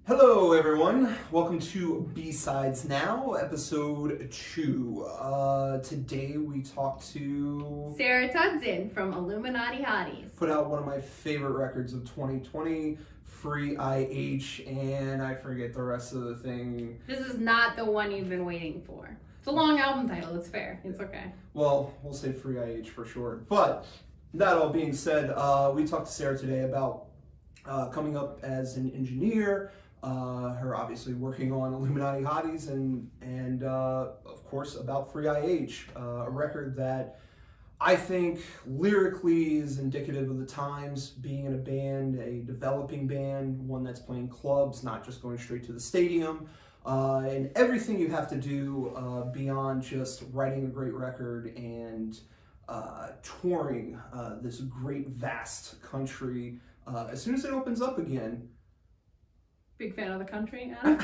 Hello, everyone. Welcome to B-Sides Now, episode 2. Today we talk to Sara Tudzin from Illuminati Hotties. Put out one of my favorite records of 2020, Free IH, and I forget the rest of the thing. This is not the one you've been waiting for. It's a long album title. It's fair. It's okay. Well, we'll say Free IH for short. But that all being said, we talked to Sara today about coming up as an engineer. Her obviously working on Illuminati Hotties and of course about Free IH, a record that I think lyrically is indicative of the times, being in a band, a developing band, one that's playing clubs, not just going straight to the stadium, and everything you have to do beyond just writing a great record and touring this great vast country as soon as it opens up again. Big fan of the country, Adam?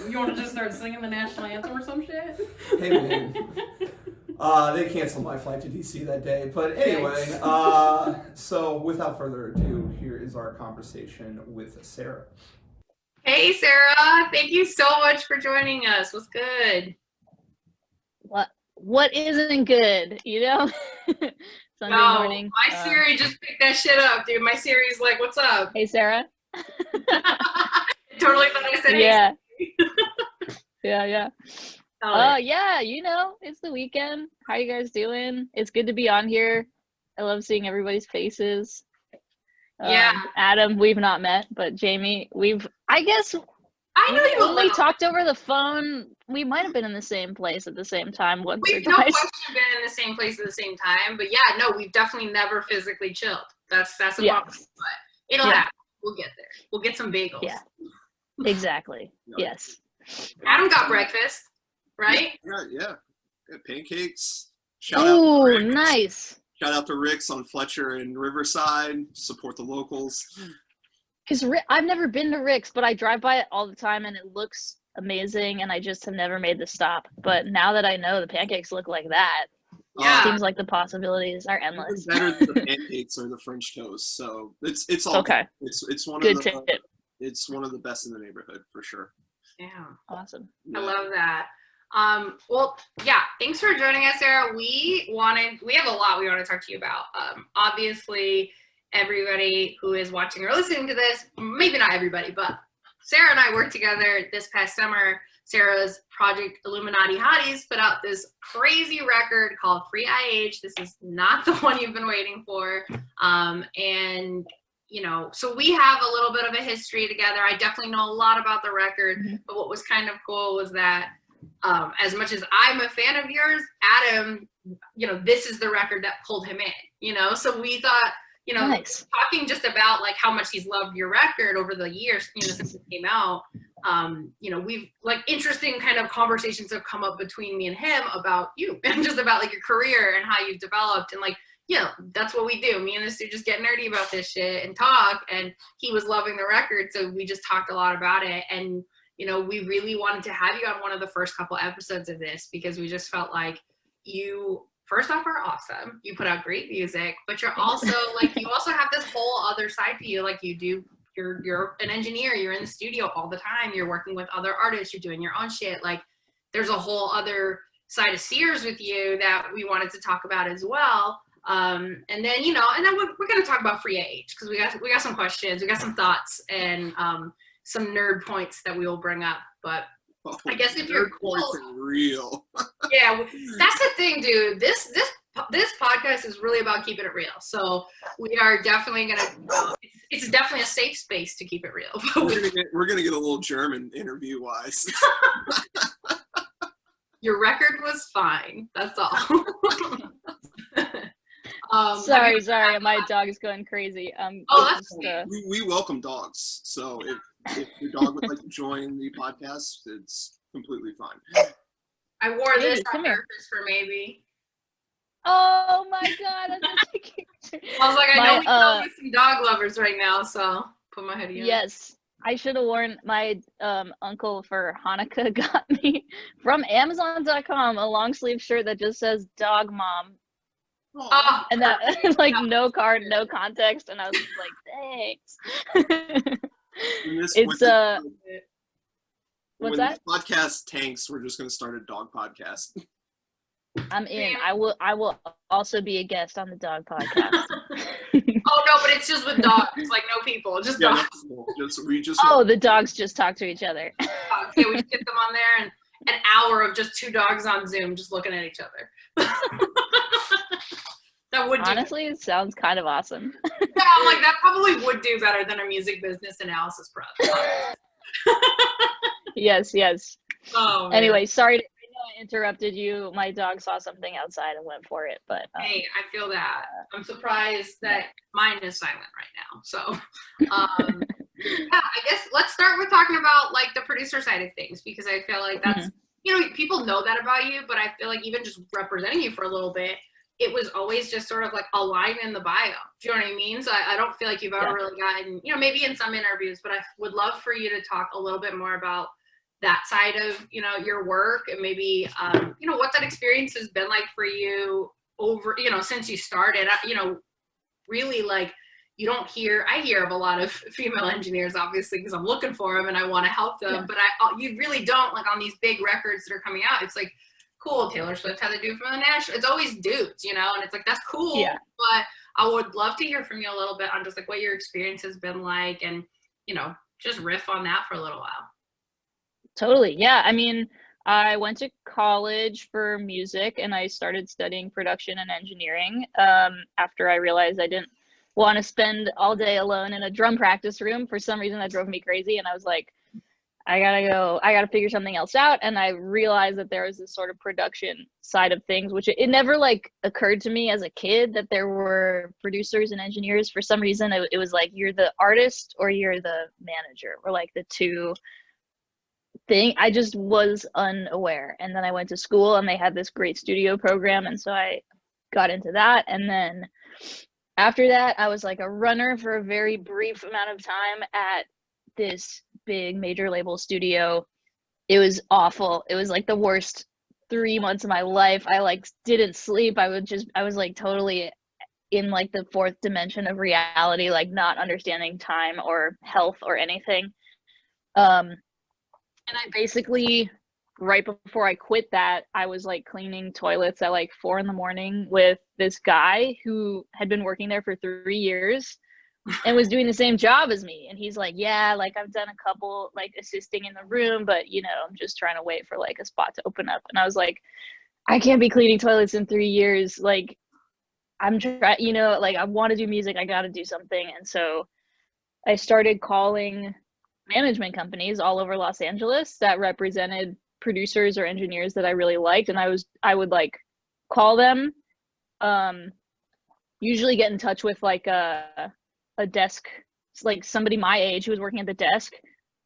You want to just start singing the national anthem or some shit? Hey man, they canceled my flight to DC that day. But anyway, so without further ado, here is our conversation with Sara. Hey Sara, thank you so much for joining us. What's good? What isn't good, you know? Sunday morning. My Siri just picked that shit up, dude. My Siri's like, what's up? Hey, Sara. Totally thought I said yeah. hey. yeah. Yeah, you know, it's the weekend. How you guys doing? It's good to be on here. I love seeing everybody's faces. Yeah. Adam, we've not met, but Jamie, I know you when we talked over the phone, we might have been in the same place at the same time once or We've no twice. question been in the same place at the same time, but yeah, no, we've definitely never physically chilled. That's a problem, but it'll happen. We'll get there. We'll get some bagels. Yeah, exactly. Yes. Adam got breakfast, right? Yeah. Pancakes. Oh, nice. Shout out to Rick's on Fletcher and Riverside. Support the locals. Because I've never been to Rick's, but I drive by it all the time, and it looks amazing, and I just have never made the stop. But now that I know the pancakes look like that, it seems like the possibilities are endless. It's better than the pancakes or the French toast, so it's all okay. It's one good of tip. It's one of the best in the neighborhood for sure. Yeah. Awesome. I love that. Well, yeah, thanks for joining us, Sara. We have a lot we want to talk to you about. Obviously, everybody who is watching or listening to this, maybe not everybody, but Sara and I worked together this past summer. Sara's project Illuminati Hotties put out this crazy record called Free IH. This is not the one you've been waiting for. And you know, so we have a little bit of a history together. I definitely know a lot about the record, but what was kind of cool was that as much as I'm a fan of yours, Adam, you know, this is the record that pulled him in, you know? So we thought, you know, talking just about like how much he's loved your record over the years, you know, since it came out, you know, we've like interesting kind of conversations have come up between me and him about you and just about like your career and how you've developed and like, you know, that's what we do. Me and this dude just get nerdy about this shit and talk, and he was loving the record. So we just talked a lot about it. And, you know, we really wanted to have you on one of the first couple episodes of this because we just felt like you, first off, are awesome. You put out great music, but you're also like, you also have this whole other side to you. Like you do, you're an engineer, you're in the studio all the time. You're working with other artists, you're doing your own shit. Like there's a whole other side of Sears with you that we wanted to talk about as well. And then, you know, and then we're going to talk about Free IH because we got some questions, we got some thoughts and, some nerd points that we will bring up, but I guess if you're cool, real. Yeah, that's the thing, dude. This podcast is really about keeping it real. So we are definitely gonna. It's definitely a safe space to keep it real. We're gonna get a little German interview wise. Your record was fine. That's all. Sorry, my dog is going crazy. We welcome dogs, so if your dog would like to join the podcast, it's completely fine. I wore this on purpose for maybe. Oh my god! I was like, I know we know some dog lovers right now, so put my hoodie on. Yes, I should have worn my uncle for Hanukkah got me from Amazon.com a long sleeve shirt that just says "Dog Mom." Aw. And that like no card, no context, and I was like, thanks. It's what's when that? this podcast tanks, we're just gonna start a dog podcast. I'm in. I will also be a guest on the dog podcast. Oh no, but it's just with dogs, like no people, just Yeah, dogs. no, we just Oh, the dogs just talk to each other. Dogs. Yeah, we just get them on there and an hour of just 2 dogs on Zoom just looking at each other. That would do. Honestly, it sounds kind of awesome. Yeah, I'm like, that probably would do better than a music business analysis project. Yes. Oh, man. Anyway, sorry. I know I interrupted you. My dog saw something outside and went for it, but Hey, I feel that. I'm surprised that mine is silent right now. So, yeah, I guess let's start with talking about like the producer side of things, because I feel like that's, you know, people know that about you, but I feel like even just representing you for a little bit, it was always just sort of like a line in the bio. Do you know what I mean? So I don't feel like you've ever really gotten, you know, maybe in some interviews, but I would love for you to talk a little bit more about that side of, you know, your work, and maybe, you know, what that experience has been like for you over, you know, since you started. You know, really, like, you don't hear, I hear of a lot of female engineers, obviously, because I'm looking for them and I want to help them, but you really don't, like on these big records that are coming out. It's like, cool, Taylor Swift had to do for the national. It's always dudes, you know, and it's like, that's cool. Yeah. But I would love to hear from you a little bit on just like what your experience has been like, and, you know, just riff on that for a little while. Totally. Yeah. I mean, I went to college for music and I started studying production and engineering after I realized I didn't want to spend all day alone in a drum practice room. For some reason, that drove me crazy. And I was like, I gotta figure something else out. And I realized that there was this sort of production side of things, which it never like occurred to me as a kid that there were producers and engineers. For some reason, it was like, you're the artist or you're the manager, or like the two thing. I just was unaware. And then I went to school and they had this great studio program. And so I got into that. And then after that, I was like a runner for a very brief amount of time at this big major label studio. It was awful. It was like the worst 3 months of my life. I like didn't sleep. I was like totally in like the fourth dimension of reality, like not understanding time or health or anything. And I basically, right before I quit that, I was like cleaning toilets at like 4 a.m. with this guy who had been working there for 3 years and was doing the same job as me. And he's like, yeah, like I've done a couple like assisting in the room, but you know, I'm just trying to wait for like a spot to open up. And I was like, I can't be cleaning toilets in 3 years. Like I'm trying, you know, like I want to do music. I got to do something. And so I started calling management companies all over Los Angeles that represented producers or engineers that I really liked. And I would like call them, usually get in touch with like a desk, like somebody my age who was working at the desk,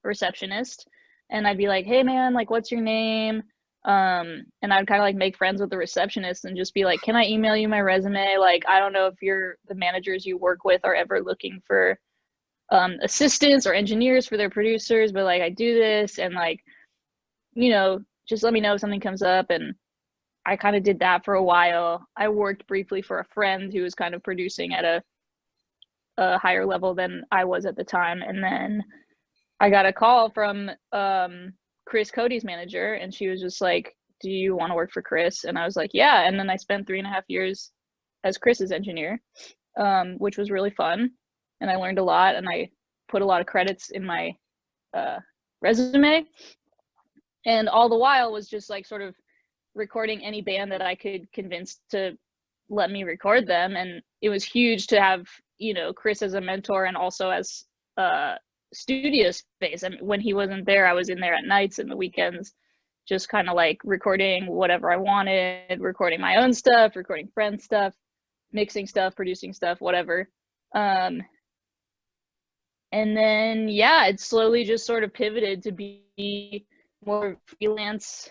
a receptionist. And I'd be like, hey man, like, what's your name? And I'd kind of like make friends with the receptionist and just be like, can I email you my resume? Like, I don't know if the managers you work with are ever looking for assistants or engineers for their producers, but like I do this, and like, you know, just let me know if something comes up. And I kind of did that for a while. I worked briefly for a friend who was kind of producing at a higher level than I was at the time. And then I got a call from Chris Cody's manager, and she was just like, do you want to work for Chris? And I was like, yeah. And then I spent 3.5 years as Chris's engineer, which was really fun. And I learned a lot, and I put a lot of credits in my resume. And all the while was just like sort of recording any band that I could convince to let me record them. And it was huge to have, you know, Chris as a mentor and also as studio space. I mean, when he wasn't there, I was in there at nights and the weekends, just kind of like recording whatever I wanted, recording my own stuff, recording friends' stuff, mixing stuff, producing stuff, whatever. And then, yeah, it slowly just sort of pivoted to be more freelance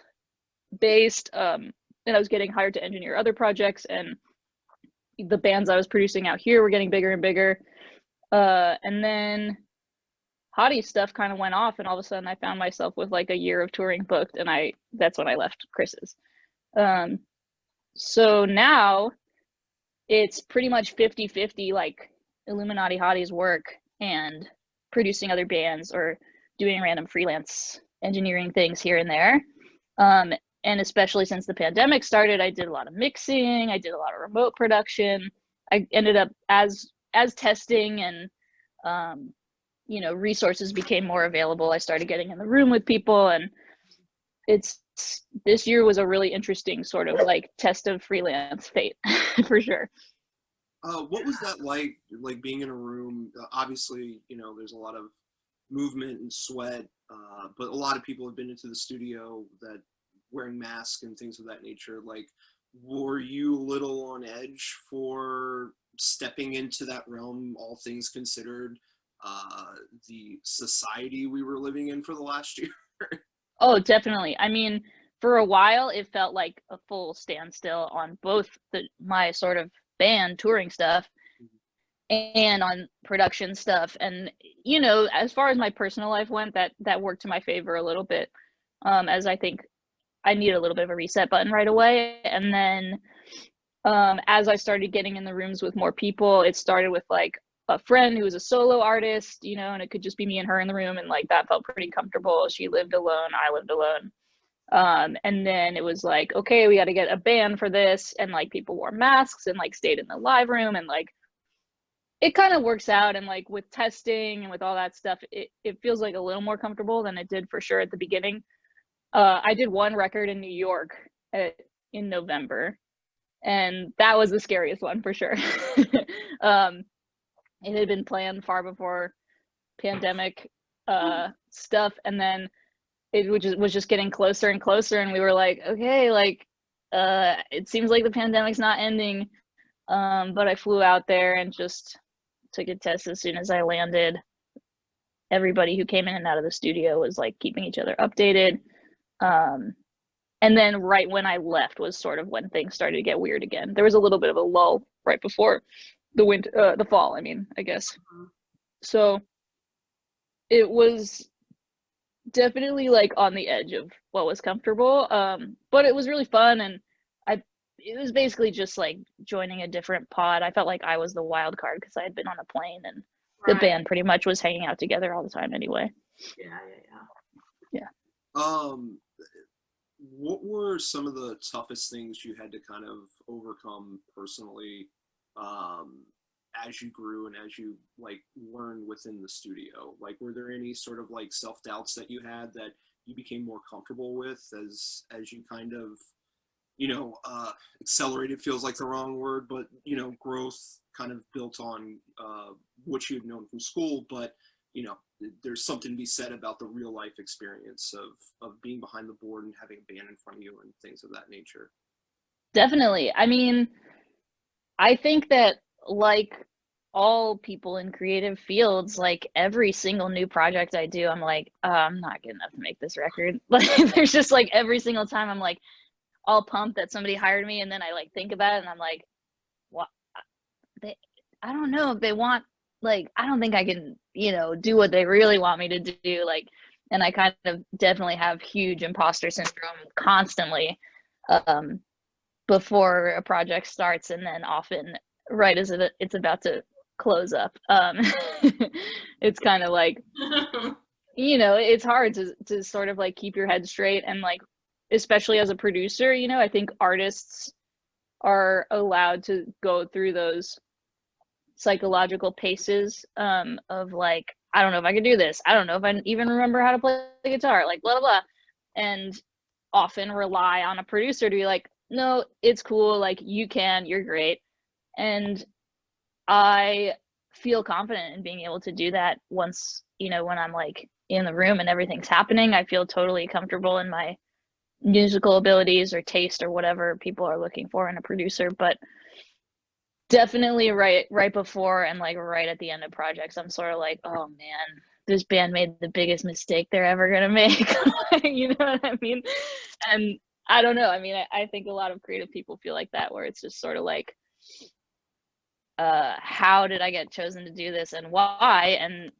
based. And I was getting hired to engineer other projects, and the bands I was producing out here were getting bigger and bigger. And then Hottie stuff kind of went off, and all of a sudden I found myself with like a year of touring booked, and that's when I left Chris's. So now it's pretty much 50-50, like Illuminati Hotties work and producing other bands or doing random freelance engineering things here and there. And especially since the pandemic started, I did a lot of mixing, I did a lot of remote production. I ended up as testing and you know, resources became more available, I started getting in the room with people, and this year was a really interesting sort of like test of freelance fate for sure. What was that like being in a room? Obviously, you know, there's a lot of movement and sweat, but a lot of people have been into the studio that wearing masks and things of that nature. Like, were you a little on edge for stepping into that realm, all things considered, the society we were living in for the last year? Oh, definitely. I mean, for a while, it felt like a full standstill on both my sort of band touring stuff and on production stuff. And, you know, as far as my personal life went, that worked to my favor a little bit, as I think I need a little bit of a reset button right away. And then as I started getting in the rooms with more people, it started with like a friend who was a solo artist, you know, and it could just be me and her in the room, and like that felt pretty comfortable. She lived alone, I lived alone. And then it was like, okay, we got to get a band for this, and like people wore masks and like stayed in the live room, and like it kind of works out. And like with testing and with all that stuff, it feels like a little more comfortable than it did for sure at the beginning. I did one record in New York in November, and that was the scariest one for sure. It had been planned far before pandemic stuff, and then it was just getting closer and closer, and we were like, okay, like it seems like the pandemic's not ending. But I flew out there and just took a test as soon as I landed. Everybody who came in and out of the studio was like keeping each other updated. And then right when I left was sort of when things started to get weird again. There was a little bit of a lull right before the fall, I mean, I guess. So it was definitely like on the edge of what was comfortable, but it was really fun, and it was basically just like joining a different pod. I felt like I was the wild card because I had been on a plane, and the band pretty much was hanging out together all the time anyway. Yeah. What were some of the toughest things you had to kind of overcome personally, as you grew and as you like learned within the studio? Like, were there any sort of like self-doubts that you had that you became more comfortable with as you kind of, you know, accelerated feels like the wrong word, but, you know, growth kind of built on what you had known from school, but, you know, there's something to be said about the real life experience of being behind the board and having a band in front of you and things of that nature. Definitely. I mean, I think that like all people in creative fields, like every single new project I do, I'm like, I'm not good enough to make this record. Like there's just like every single time I'm like all pumped that somebody hired me, and then I like think about it and I'm like, what? I don't know if they want, like, I don't think I can, you know, do what they really want me to do. Like, and I kind of definitely have huge imposter syndrome constantly before a project starts, and then often right as it's about to close up. It's kind of like, you know, it's hard to sort of like keep your head straight, and like, especially as a producer, you know, I think artists are allowed to go through those psychological paces of like, I don't know if I can do this. I don't know if I even remember how to play the guitar, like blah, blah, blah. And often rely on a producer to be like, no, it's cool. Like you can, you're great. And I feel confident in being able to do that once, you know, when I'm like in the room and everything's happening. I feel totally comfortable in my musical abilities or taste or whatever people are looking for in a producer. But definitely right before and like right at the end of projects, I'm sort of like, oh man, this band made the biggest mistake they're ever gonna make. You know what I mean? And I don't know. I mean, I think a lot of creative people feel like that, where it's just sort of like, how did I get chosen to do this and why? And,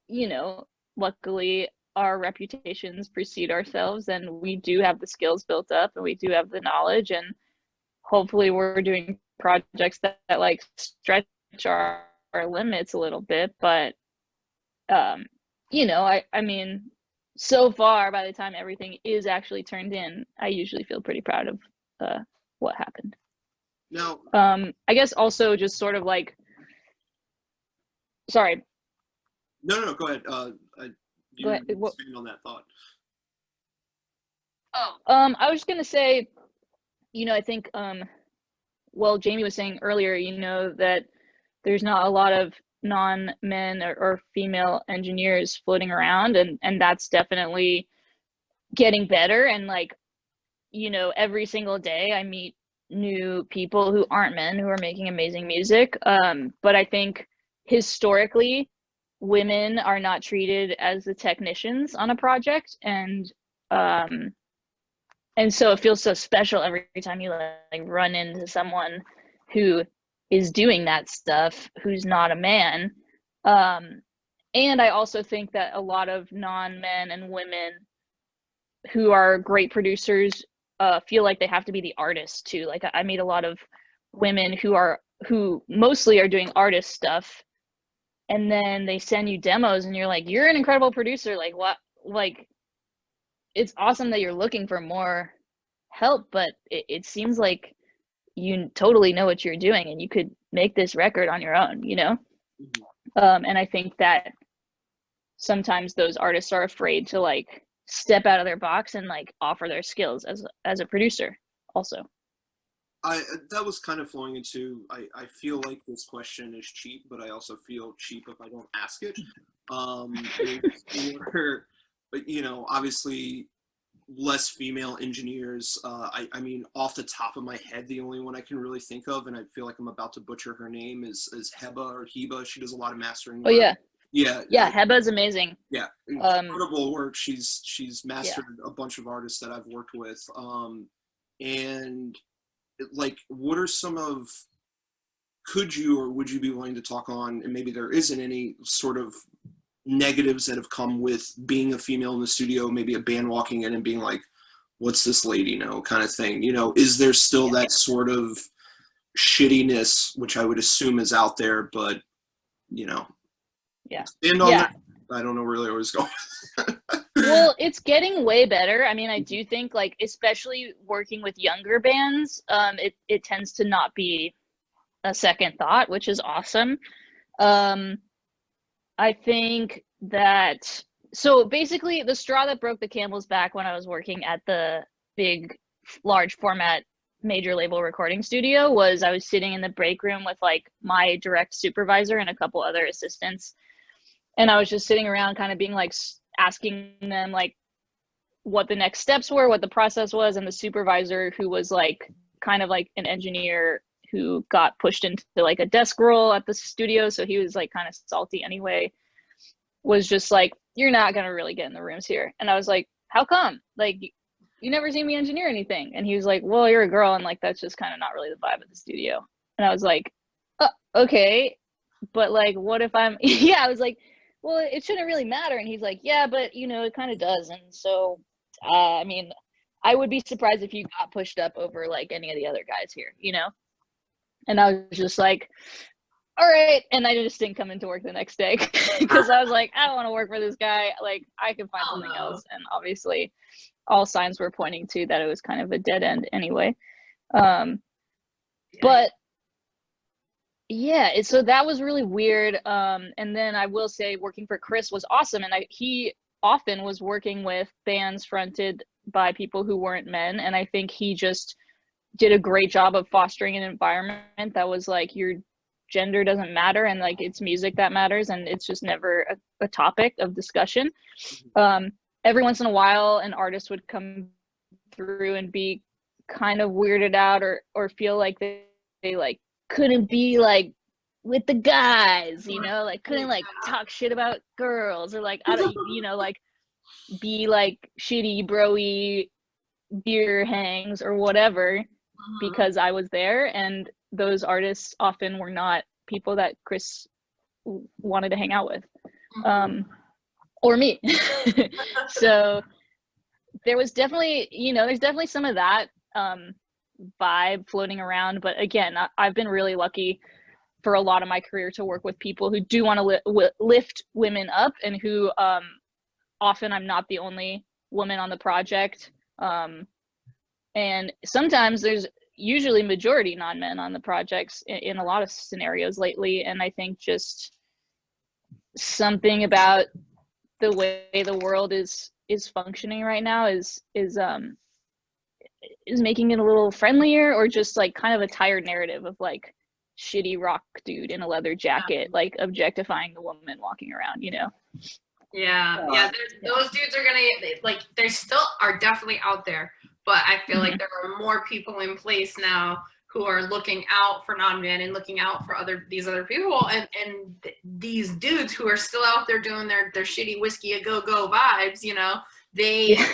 you know, luckily our reputations precede ourselves, and we do have the skills built up and we do have the knowledge, and hopefully we're doing projects that like stretch our limits a little bit, but you know, I mean, so far, by the time everything is actually turned in, I usually feel pretty proud of what happened. Now, I guess also just sort of like, sorry. no, go ahead. You Go ahead. expand on that thought. I was just gonna say, you know, I think, well, Jamie was saying earlier, you know, that there's not a lot of non-men or female engineers floating around, and that's definitely getting better. And like, you know, every single day I meet new people who aren't men who are making amazing music. But I think historically, women are not treated as the technicians on a project, and so it feels so special every time you like run into someone who is doing that stuff who's not a man. And I also think that a lot of non-men and women who are great producers feel like they have to be the artist too. Like I meet a lot of women who mostly are doing artist stuff, and then they send you demos and you're like, you're an incredible producer. Like what? Like, it's awesome that you're looking for more help, but it seems like you totally know what you're doing and you could make this record on your own, you know? And I think that sometimes those artists are afraid to like step out of their box and like offer their skills as a producer also. That was kind of flowing into, I feel like this question is cheap, but I also feel cheap if I don't ask it. But you know, obviously less female engineers. I mean, off the top of my head, the only one I can really think of, and I feel like I'm about to butcher her name, is Heba or Heba. She does a lot of mastering work. Oh yeah. Yeah, Heba's amazing. Yeah, incredible work. She's mastered a bunch of artists that I've worked with. And like, what are some of, could you or would you be willing to talk on, and maybe there isn't any sort of negatives that have come with being a female in the studio, maybe a band walking in and being like, what's this lady know kind of thing, you know? Is there still that sort of shittiness, which I would assume is out there, but you know, and on that, I don't know really where I was going. Well, it's getting way better. I mean, I do think like, especially working with younger bands, it tends to not be a second thought, which is awesome. I think that, so basically the straw that broke the camel's back when I was working at the big, large format major label recording studio was I was sitting in the break room with like my direct supervisor and a couple other assistants. And I was just sitting around kind of being like, asking them like what the next steps were, what the process was. And the supervisor, who was like kind of like an engineer who got pushed into like a desk role at the studio, so he was like kind of salty anyway, was just like, you're not gonna really get in the rooms here. And I was like, how come? Like, you never seen me engineer anything. And he was like, well, you're a girl, and like that's just kind of not really the vibe of the studio. And I was like, okay, but like, what if I'm I was like, well, it shouldn't really matter. And he's like, yeah, but you know, it kind of does. And so I mean, I would be surprised if you got pushed up over like any of the other guys here, you know? And I was just like, all right. And I just didn't come into work the next day because I was like, I don't want to work for this guy. Like, I can find something else. And obviously all signs were pointing to that it was kind of a dead end anyway. But yeah, so that was really weird. And then I will say working for Chris was awesome. And he often was working with bands fronted by people who weren't men. And I think he just did a great job of fostering an environment that was like, your gender doesn't matter, and like it's music that matters, and it's just never a topic of discussion. Every once in a while an artist would come through and be kind of weirded out or feel like they like couldn't be like with the guys, you know, like couldn't like talk shit about girls, or like I don't, you know, like be like shitty bro-y beer hangs or whatever because I was there. And those artists often were not people that Chris wanted to hang out with, or me. So there was definitely, you know, there's definitely some of that. vibe floating around. But again, I've been really lucky for a lot of my career to work with people who do want to lift women up, and who often I'm not the only woman on the project. And sometimes there's usually majority non-men on the projects in a lot of scenarios lately. And I think just something about the way the world is functioning right now is making it a little friendlier, or just like kind of a tired narrative of like shitty rock dude in a leather jacket like objectifying the woman walking around, you know. Those dudes are gonna, like, they still are definitely out there, but I feel like there are more people in place now who are looking out for non-men and looking out for these other people, and these dudes who are still out there doing their shitty whiskey a go vibes, you know, there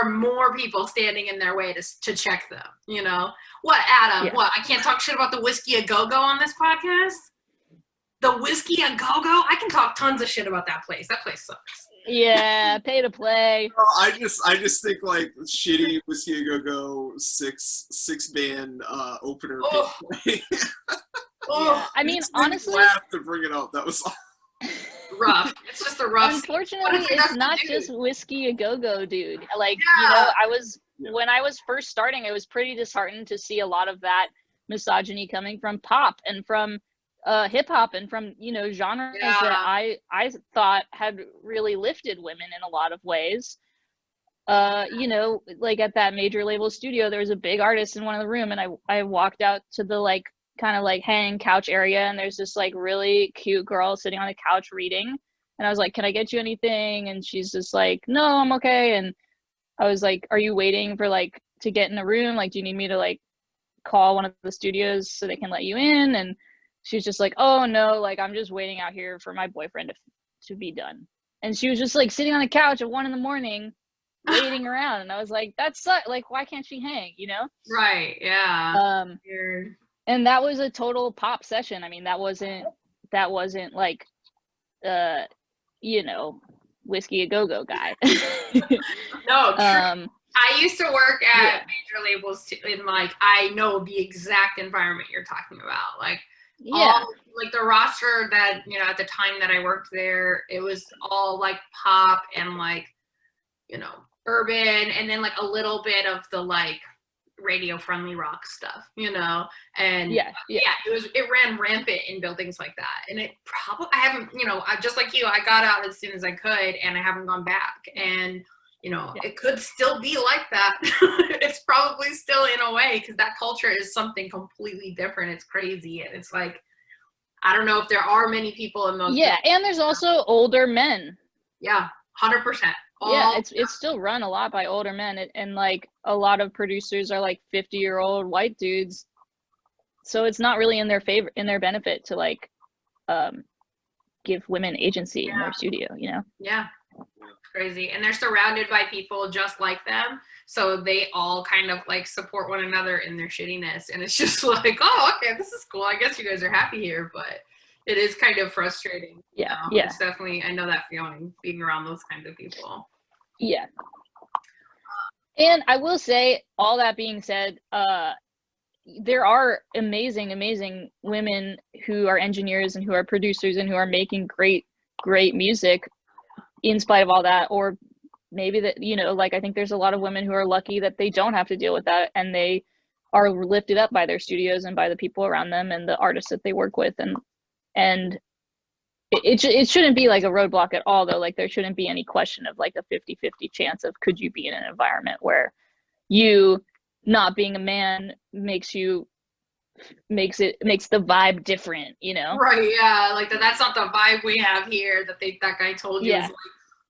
are more people standing in their way to check them, you know. What, Adam? What, I can't talk shit about the whiskey a go on this podcast? The whiskey a go, I can talk tons of shit about that place. That place sucks. Yeah, pay to play. I just think like shitty whiskey a go six band opener. Oh. Yeah. I mean, honestly, I have to bring it up. That was rough. It's just a rough. Unfortunately, it's not just whiskey a go, dude. Like, you know, when I was first starting, I was pretty disheartened to see a lot of that misogyny coming from pop and from hip hop and from, you know, genres that I thought had really lifted women in a lot of ways. You know, like at that major label studio, there was a big artist in one of the room, and I walked out to the like kind of like hang couch area, and there's this like really cute girl sitting on a couch reading, and I was like, can I get you anything? And she's just like, no, I'm okay. And I was like, are you waiting for like to get in a room? Like, do you need me to like call one of the studios so they can let you in? And she's just like, oh no, like I'm just waiting out here for my boyfriend to be done. And she was just like sitting on the couch at 1 a.m. waiting around, and I was like, that's like, why can't she hang, you know? Right. Yeah. Weird. And that was a total pop session. I mean, that wasn't like you know, whiskey a go guy. No, true. I used to work at major labels too, and like I know the exact environment you're talking about. Like like the roster that, you know, at the time that I worked there, it was all like pop and like, you know, urban, and then like a little bit of the like radio friendly rock stuff, you know. And it ran rampant in buildings like that. And it probably, I haven't, you know, I just like you, I got out as soon as I could, and I haven't gone back. And you know, it could still be like that. It's probably still in a way, because that culture is something completely different. It's crazy. And it's like, I don't know if there are many people in those. Yeah, and there's also older men. Yeah, 100%. Yeah, it's still run a lot by older men. And like a lot of producers are like 50-year-old white dudes. So it's not really in their benefit to like give women agency in their studio, you know? Yeah. Crazy. And they're surrounded by people just like them, so they all kind of like support one another in their shittiness, and it's just like, oh, okay, this is cool, I guess you guys are happy here. But it is kind of frustrating. It's definitely, I know that feeling, being around those kinds of people. And I will say, all that being said, there are amazing women who are engineers and who are producers and who are making great music in spite of all that. Or maybe that, you know, like I think there's a lot of women who are lucky that they don't have to deal with that, and they are lifted up by their studios and by the people around them and the artists that they work with. And it shouldn't be like a roadblock at all, though. Like there shouldn't be any question of like a 50-50 chance of, could you be in an environment where you not being a man makes the vibe different, you know? Right. Yeah. Like that's not the vibe we have here. That guy told you. Is like,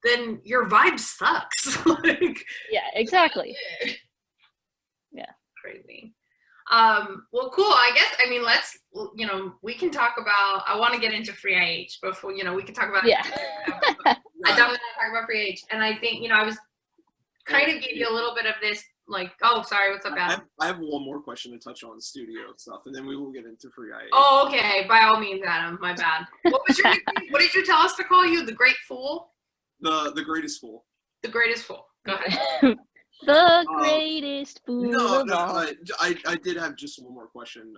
then your vibe sucks. Like, yeah, exactly. Yeah. Crazy. Well, cool. I guess, I mean, let's, you know, we can talk about, I want to get into free IH before, you know, we can talk about, yeah. I definitely want to talk about free IH. And I think, you know, I was kind of gave you a little bit of this, like, oh, sorry, what's up, Adam? I have one more question to touch on studio stuff, and then we will get into free IH. Oh, okay. By all means, Adam, my bad. What was your nickname? What did you tell us to call you? The Great Fool? The Greatest Fool. The Greatest Fool. Go ahead. The greatest fool No, of all. I did have just one more question.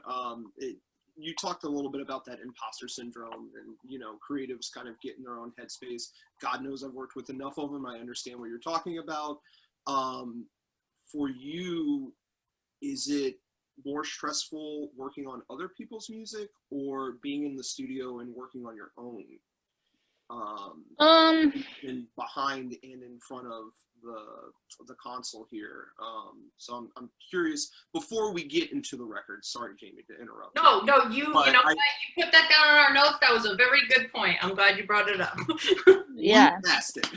You talked a little bit about that imposter syndrome and, you know, creatives kind of get in their own headspace. God knows I've worked with enough of them. I understand what you're talking about. For you, is it more stressful working on other people's music or being in the studio and working on your own? And behind and in front of the console here. So I'm curious, before we get into the record, sorry Jamie to interrupt. No, you know But what? You put that down on our notes. That was a very good point. I'm glad you brought it up. Yeah. Passed it.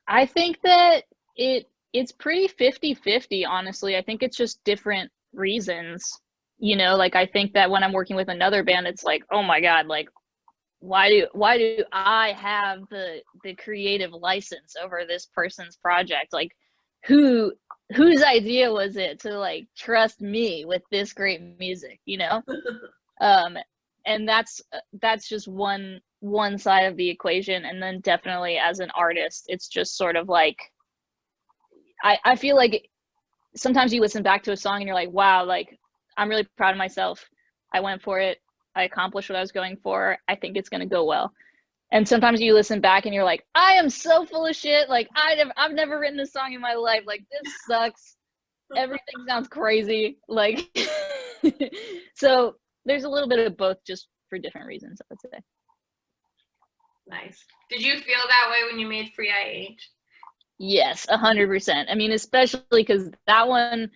I think that it's pretty 50-50, honestly. I think it's just different reasons. You know, like I think that when I'm working with another band, it's like, oh my God, like why do I have the creative license over this person's project? Like whose idea was it to like trust me with this great music, you know? And that's just one side of the equation. And then definitely as an artist, it's just sort of like I feel like sometimes you listen back to a song and you're like, wow, like I'm really proud of myself. I went for it. I accomplished what I was going for. I think it's going to go well. And sometimes you listen back and you're like, I am so full of shit. Like I've never written this song in my life. Like this sucks. Everything sounds crazy. Like, so there's a little bit of both, just for different reasons, I would say. Nice. Did you feel that way when you made Free IH? Yes, 100%. I mean, especially because that one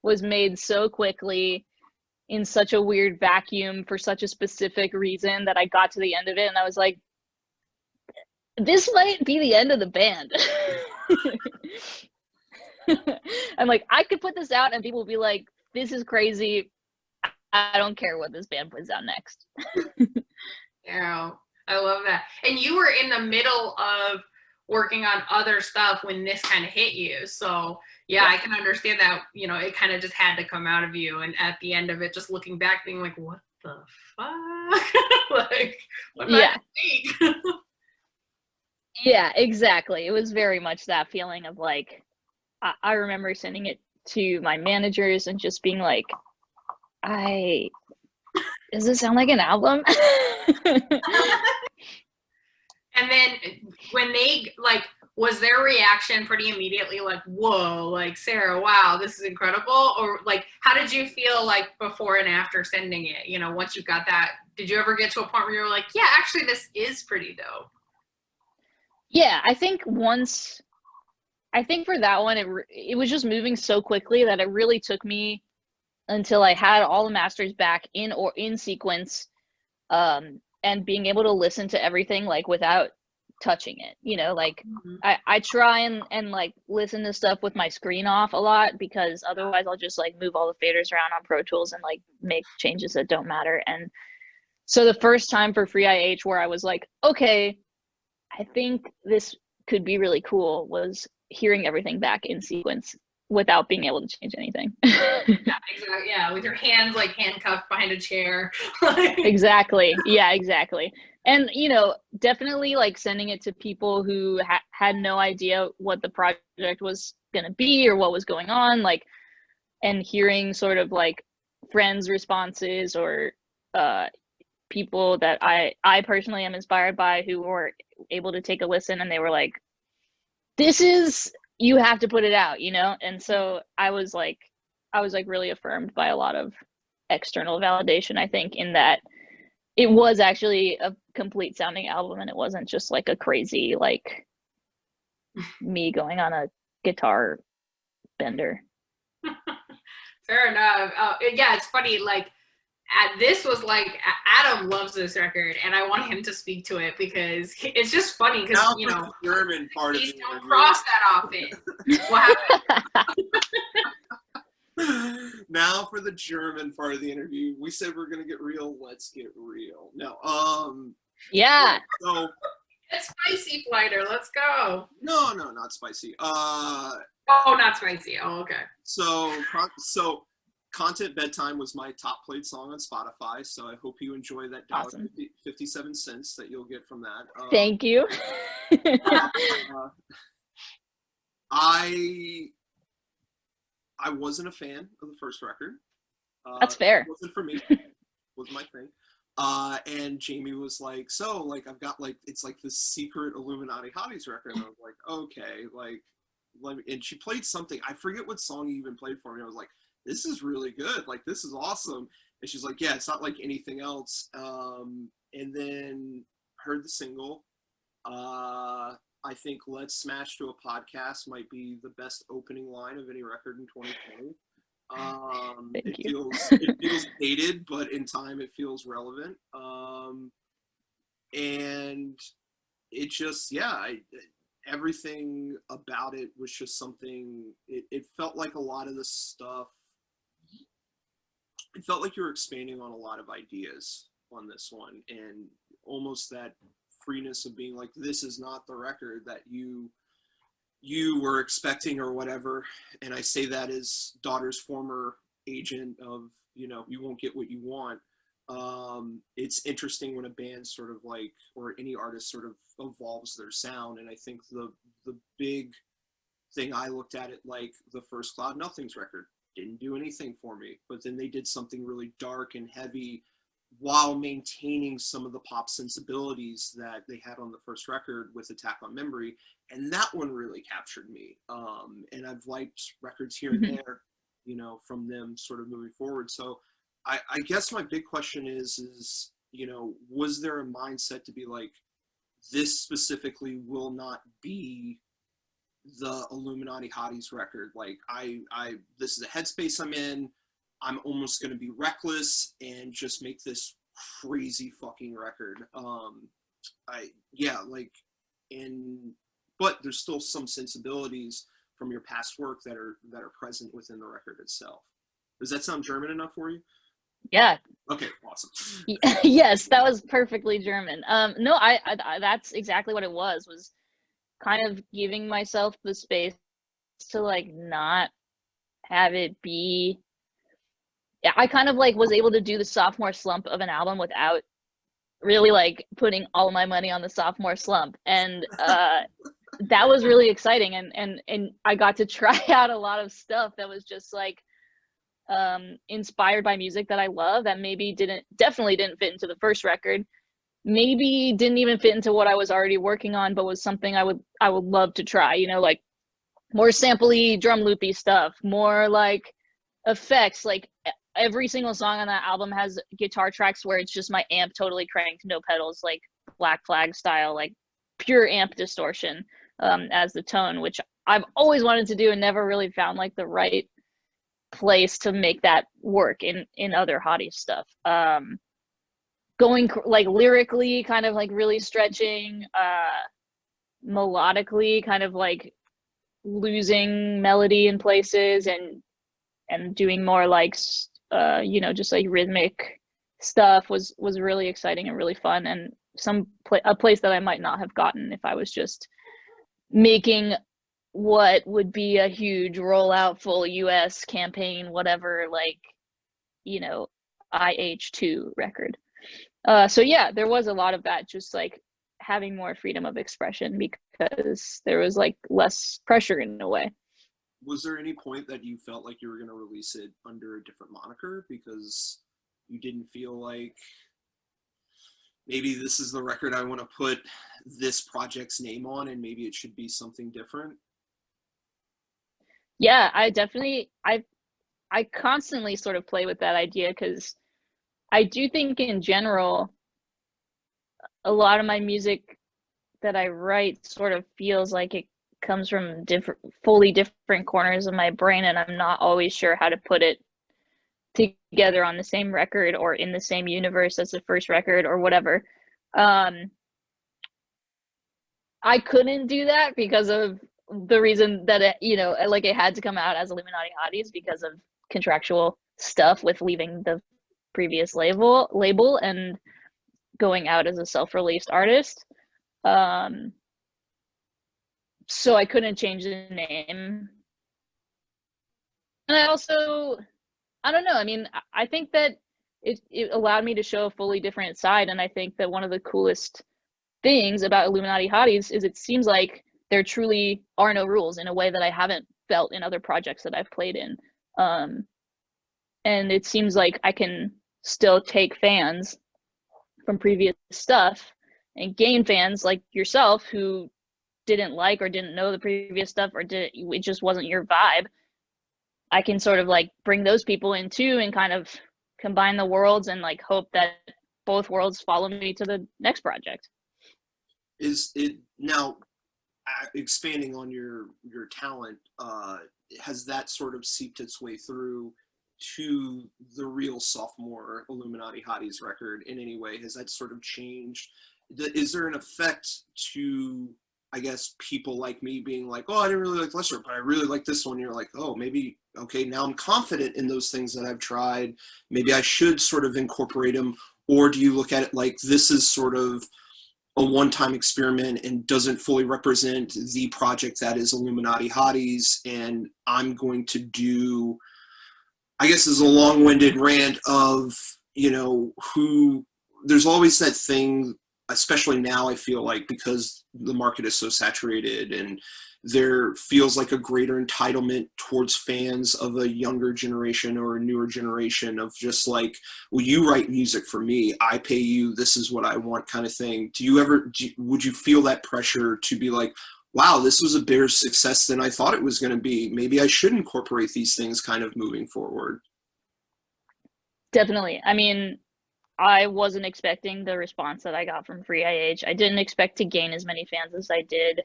was made so quickly in such a weird vacuum for such a specific reason that I got to the end of it and I was like, this might be the end of the band. I'm like, I could put this out and people will be like, this is crazy. I don't care what this band puts out next. Yeah, I love that. And you were in the middle of working on other stuff when this kind of hit you. So yeah, I can understand that, you know, it kind of just had to come out of you. And at the end of it, just looking back, being like, what the fuck? Like, what did I think? Yeah, exactly. It was very much that feeling of like, I remember sending it to my managers and just being like, does this sound like an album? And then when they, like, was their reaction pretty immediately like, whoa, like, Sarah, wow, this is incredible? Or like, how did you feel like before and after sending it? You know, once you got that, did you ever get to a point where you were like, yeah, actually, this is pretty dope? Yeah, I think for that one, it was just moving so quickly that it really took me until I had all the masters back in sequence, and being able to listen to everything like without touching it, you know, like I try and like listen to stuff with my screen off a lot, because otherwise I'll just like move all the faders around on Pro Tools and like make changes that don't matter. And so the first time for Free IH where I was like, okay, I think this could be really cool, was hearing everything back in sequence without being able to change anything. Yeah, exactly. Yeah, with your hands like handcuffed behind a chair. Exactly. Yeah, exactly. And, you know, definitely like sending it to people who had no idea what the project was going to be or what was going on, like, and hearing sort of like friends' responses or people that I personally am inspired by who were able to take a listen and they were like, you have to put it out, you know? And so I was like really affirmed by a lot of external validation, I think, in that it was actually a complete sounding album and it wasn't just like a crazy, like me going on a guitar bender. Fair enough. Yeah, it's funny, like, this was like, Adam loves this record and I want him to speak to it because it's just funny because, you know, German part please of don't cross that often. What happened? Now for the German part of the interview. We said we're gonna get real. Let's get real. No, yeah. So it's spicy, Flighter. Let's go. No, not spicy. Oh, not spicy. Oh, okay. So Content Bedtime was my top played song on Spotify, so I hope you enjoy that Awesome. $0.57 that you'll get from that. Thank you. I wasn't a fan of the first record. That's fair. It wasn't for me. Was my thing. And Jamie was like, so like I've got like it's like this secret Illuminati Hotties record. And I was like, okay, like let me, and she played something. I forget what song you even played for me. I was like, this is really good. Like this is awesome. And she's like, yeah, it's not like anything else. And then heard the single. I think "Let's Smash to a Podcast" might be the best opening line of any record in 2020. Thank you. It feels dated, but in time it feels relevant. And it just, everything about it was just something. It felt like a lot of the stuff. It felt like you were expanding on a lot of ideas on this one, and almost that freeness of being like, this is not the record that you were expecting or whatever. And I say that as Daughter's former agent of, you won't get what you want. It's interesting when a band sort of like, or any artist sort of evolves their sound. And I think the big thing I looked at it like the first Cloud Nothings record didn't do anything for me, but then they did something really dark and heavy while maintaining some of the pop sensibilities that they had on the first record with Attack on Memory. And that one really captured me. And I've liked records here and there, from them sort of moving forward. So I guess my big question is, was there a mindset to be like, this specifically will not be the Illuminati Hotties record? Like this is a headspace I'm in. I'm almost going to be reckless and just make this crazy fucking record. But there's still some sensibilities from your past work that are present within the record itself. Does that sound German enough for you? Yeah. Okay, awesome. Yes, that was perfectly German. No, I that's exactly what it was kind of giving myself the space to like not have it be. Yeah, I kind of like was able to do the sophomore slump of an album without really like putting all my money on the sophomore slump, and that was really exciting. And I got to try out a lot of stuff that was just like inspired by music that I love that maybe definitely didn't fit into the first record, maybe didn't even fit into what I was already working on, but was something I would love to try. Like more sampley, drum loopy stuff, more like effects. Like every single song on that album has guitar tracks where it's just my amp totally cranked, no pedals, like Black Flag style, like pure amp distortion as the tone, which I've always wanted to do and never really found like the right place to make that work in other Hottie stuff. Going like lyrically, kind of like really stretching, melodically, kind of like losing melody in places, and doing more like just like rhythmic stuff was really exciting and really fun, and a place that I might not have gotten if I was just making what would be a huge rollout full US campaign, whatever, like IH2 record. So yeah, there was a lot of that, just like having more freedom of expression because there was like less pressure in a way. Was there any point that you felt like you were going to release it under a different moniker because you didn't feel like maybe this is the record I want to put this project's name on and maybe it should be something different? Yeah, I constantly sort of play with that idea because I do think in general, a lot of my music that I write sort of feels like it comes from fully different corners of my brain, and I'm not always sure how to put it together on the same record or in the same universe as the first record or whatever. I couldn't do that because of the reason that it had to come out as Illuminati Hotties because of contractual stuff with leaving the previous label and going out as a self-released artist. So I couldn't change the name. And I don't know. I mean, I think that it allowed me to show a fully different side. And I think that one of the coolest things about Illuminati Hotties is it seems like there truly are no rules in a way that I haven't felt in other projects that I've played in. And it seems like I can still take fans from previous stuff and gain fans like yourself who didn't like or didn't know the previous stuff, or it just wasn't your vibe. I can sort of like bring those people in too and kind of combine the worlds and like hope that both worlds follow me to the next project. Is it now expanding on your talent? Has that sort of seeped its way through to the real sophomore Illuminati Hotties record in any way? Has that sort of changed? Is there an effect to, I guess, people like me being like, oh, I didn't really like Lesser, but I really like this one. You're like, oh, maybe, okay, now I'm confident in those things that I've tried. Maybe I should sort of incorporate them. Or do you look at it like this is sort of a one-time experiment and doesn't fully represent the project that is Illuminati Hotties, and I'm going to do, I guess, is a long-winded rant of, you know, who, there's always that thing, especially now, I feel like, because the market is so saturated and there feels like a greater entitlement towards fans of a younger generation or a newer generation of just like, well, you write music for me, I pay you, this is what I want kind of thing. Would you feel that pressure to be like, wow, this was a bigger success than I thought it was going to be. Maybe I should incorporate these things kind of moving forward? Definitely. I mean, I wasn't expecting the response that I got from Free IH. I didn't expect to gain as many fans as I did.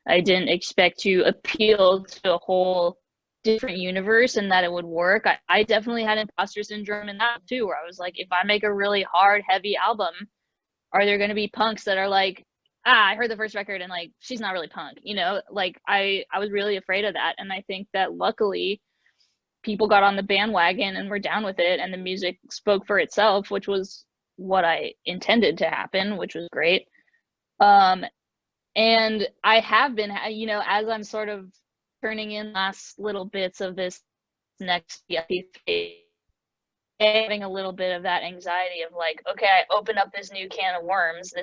I didn't expect to appeal to a whole different universe and that it would work. I definitely had imposter syndrome in that too, where I was like, if I make a really hard, heavy album, are there going to be punks that are like, I heard the first record and like, she's not really punk, you know? Like I was really afraid of that. And I think that luckily people got on the bandwagon and were down with it, and the music spoke for itself, which was what I intended to happen, which was great. And I have been, you know, as I'm sort of turning in last little bits of this next EP3, having a little bit of that anxiety of like, okay, I open up this new can of worms,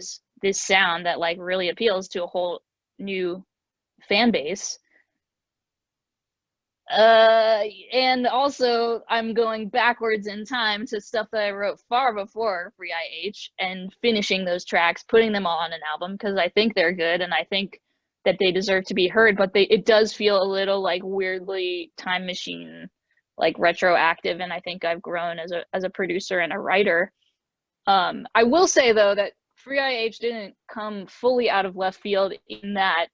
this sound that like really appeals to a whole new fan base. And also I'm going backwards in time to stuff that I wrote far before Free IH and finishing those tracks, putting them all on an album because I think they're good and I think that they deserve to be heard, but it does feel a little like weirdly time machine, like retroactive, and I think I've grown as a producer and a writer. I will say though that Free IH didn't come fully out of left field in that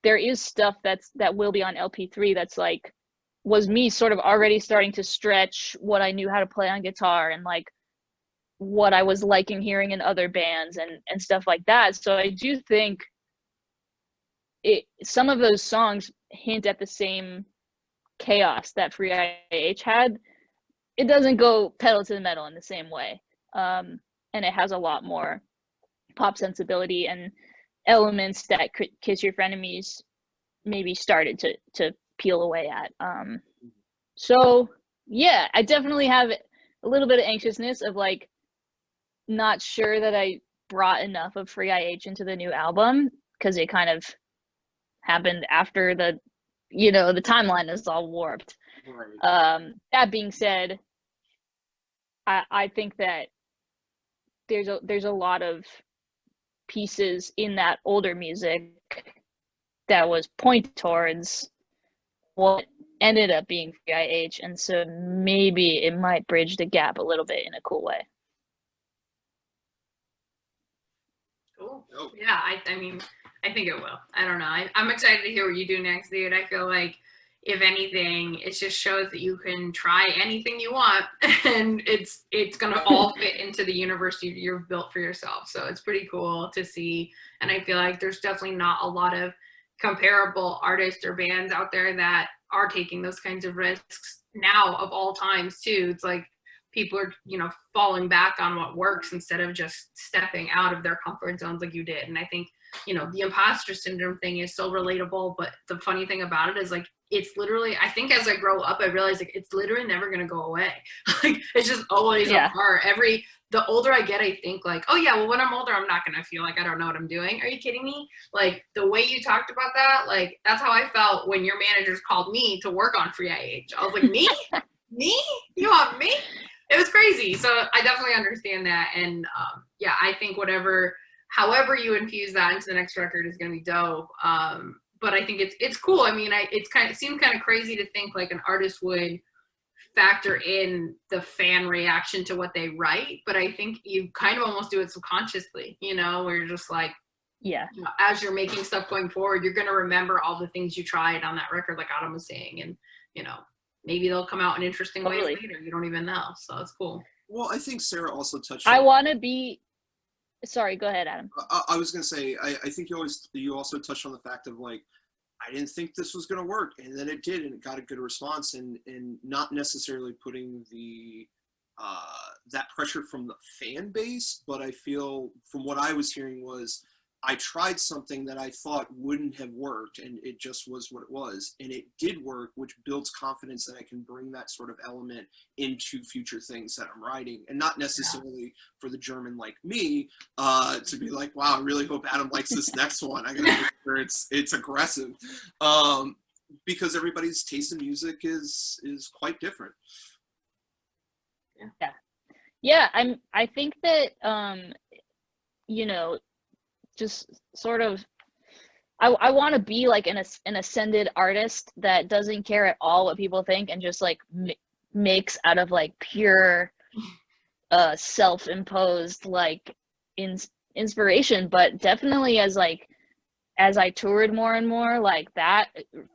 there is stuff that will be on LP3 that's like was me sort of already starting to stretch what I knew how to play on guitar and like what I was liking hearing in other bands and stuff like that. So I do think some of those songs hint at the same chaos that Free IH had. It doesn't go pedal to the metal in the same way. And it has a lot more pop sensibility and elements that Kiss Your Frenemies maybe started to peel away at. So yeah, I definitely have a little bit of anxiousness of like not sure that I brought enough of Free IH into the new album because it kind of happened after the timeline is all warped. Right. That being said, I think that there's a lot of pieces in that older music that was pointed towards what ended up being Free IH, and so maybe it might bridge the gap a little bit in a cool way. Cool. Yeah, I mean, I think it will. I don't know. I'm excited to hear what you do next, dude. I feel like, if anything, it just shows that you can try anything you want, and it's gonna all fit into the universe you've built for yourself. So it's pretty cool to see, and I feel like there's definitely not a lot of comparable artists or bands out there that are taking those kinds of risks now of all times too. It's like people are, falling back on what works instead of just stepping out of their comfort zones like you did. And I think, the imposter syndrome thing is so relatable, but the funny thing about it is like, it's literally, I think as I grow up, I realized like it's literally never going to go away. Like it's just always a part. the older I get, I think like, oh yeah, well when I'm older, I'm not gonna feel like I don't know what I'm doing. Are you kidding me? Like the way you talked about that, like that's how I felt when your managers called me to work on Free IH. I was like, me? Me? You want me? It was crazy. So I definitely understand that. And yeah, I think however you infuse that into the next record is gonna be dope. But I think it's cool. I mean, it seemed kind of crazy to think like an artist would factor in the fan reaction to what they write, but I think you kind of almost do it subconsciously, you know, where you're just like, Yeah. you know, as you're making stuff going forward, you're going to remember all the things you tried on that record, like Adam was saying, and, you know, maybe they'll come out in interesting ways later. You don't even know. So it's cool. Well, I think Sarah also touched I want to be, sorry, go ahead, Adam. I was going to say, I think you also touched on the fact of like, I didn't think this was going to work, and then it did, and it got a good response, and not necessarily putting the that pressure from the fan base, but I feel from what I was hearing was I tried something that I thought wouldn't have worked, and it just was what it was, and it did work, which builds confidence that I can bring that sort of element into future things that I'm writing, and not necessarily for the German like me to be like, wow, I really hope Adam likes this next one. I gotta make sure it's aggressive, because everybody's taste in music is quite different. Yeah, I think that you know, just sort of I want to be like an ascended artist that doesn't care at all what people think and just like makes out of like pure self-imposed like inspiration. But definitely as I toured more and more, like that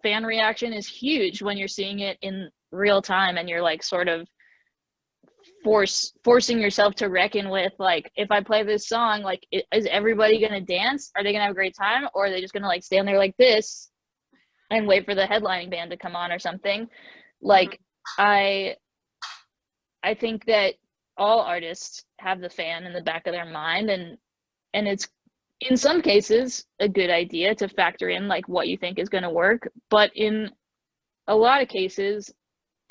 fan reaction is huge when you're seeing it in real time and you're like sort of forcing yourself to reckon with like, if I play this song, like is everybody gonna dance? Are they gonna have a great time, or are they just gonna like stand there like this and wait for the headlining band to come on or something? Like I think that all artists have the fan in the back of their mind, and it's in some cases a good idea to factor in like what you think is going to work, but in a lot of cases,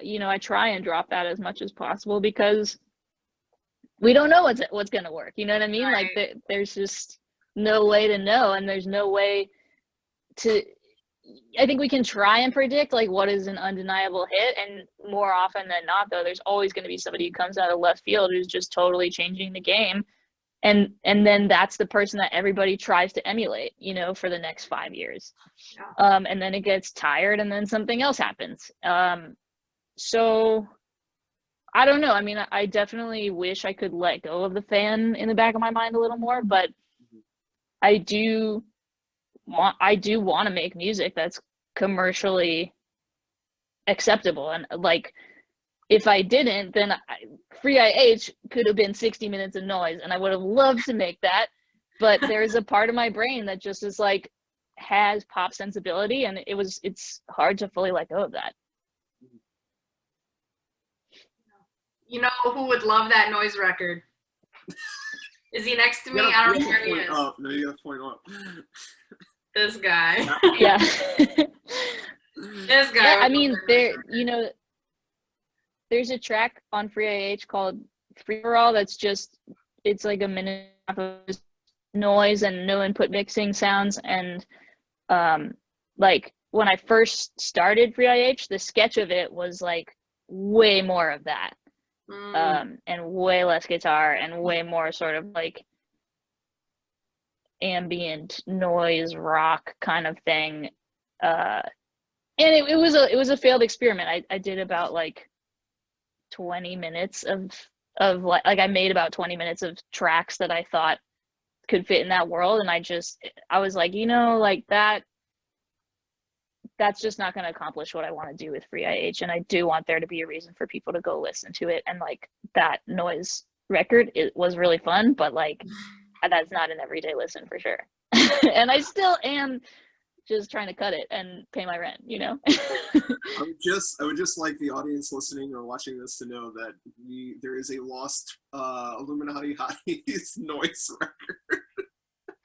you know, I try and drop that as much as possible because we don't know what's going to work. You know what I mean? Right. Like there's just no way to know, and there's no way to, I think we can try and predict like what is an undeniable hit, and more often than not though, there's always going to be somebody who comes out of left field who's just totally changing the game. And then that's the person that everybody tries to emulate, you know, for the next 5 years. Yeah. And then it gets tired, and then something else happens. So I don't know. I mean, I definitely wish I could let go of the fan in the back of my mind a little more, but I do want to make music that's commercially acceptable. And like, if I didn't, then Free IH could have been 60 minutes of noise, and I would have loved to make that. But there's a part of my brain that just is like, has pop sensibility, and it's hard to fully let go of that. You know who would love that noise record? Is he next to me? I don't know where he is. No, you gotta point up. This guy. Yeah. This guy. Yeah, I mean, you know, there's a track on Free IH called Free For All that's just, it's like a minute of noise and no input mixing sounds. And like when I first started Free IH, the sketch of it was like way more of that. And way less guitar and way more sort of like ambient noise rock kind of thing. And it was a failed experiment. I did about like 20 minutes of like I made about 20 minutes of tracks that I thought could fit in that world, and I was like, you know, like that's just not going to accomplish what I want to do with Free IH, and I do want there to be a reason for people to go listen to it. And like that noise record, it was really fun, but like that's not an everyday listen for sure. And I still am just trying to cut it and pay my rent, you know. I would just like the audience listening or watching this to know that there is a lost Illuminati Hotties noise record.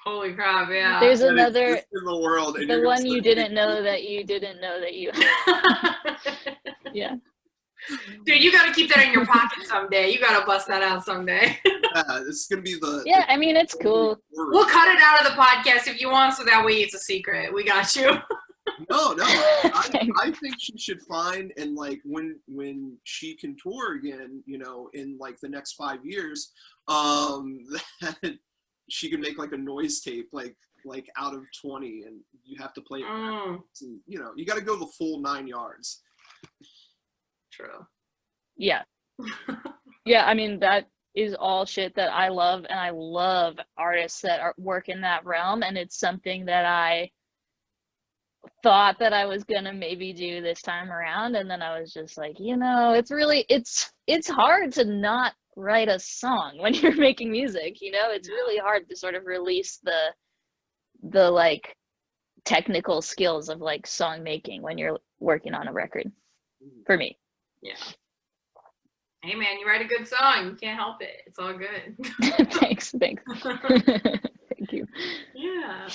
Holy crap! Yeah. There's another in the world. The one you didn't know that you didn't know that you. Yeah. Dude, you gotta keep that in your pocket someday. You gotta bust that out someday. This is gonna be the Yeah, I mean, it's cool. We'll cut it out of the podcast if you want, so that way it's a secret. We got you. No, I think she should find, and like when she can tour again, you know, in like the next 5 years, that she can make like a noise tape, like out of 20, and you have to play it. And, you know, you got to go the full 9 yards. True. Yeah. Yeah, I mean, that is all shit that I love, and I love artists that work in that realm, and it's something that I thought that I was gonna maybe do this time around, and then I was just like, you know, it's hard to not write a song when you're making music, you know. It's really hard to sort of release the like technical skills of like song making when you're working on a record, for me. Yeah. Hey man, you write a good song, you can't help it. It's all good. Thanks. Thank you. Yeah.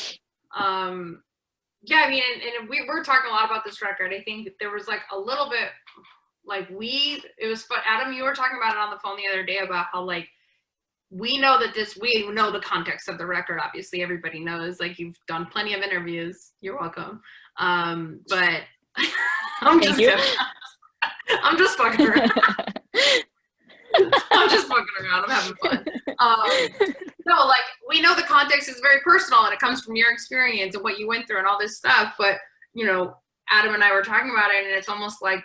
Yeah, I mean, and we were talking a lot about this record. I think there was like a little bit, like it was fun. Adam, you were talking about it on the phone the other day about how like, we know the context of the record. Obviously everybody knows, like you've done plenty of interviews. You're welcome. But I'm just kidding. I'm just fucking around. I'm just fucking around. I'm having fun. No, like we know the context is very personal and it comes from your experience and what you went through and all this stuff. But you know, Adam and I were talking about it, and it's almost like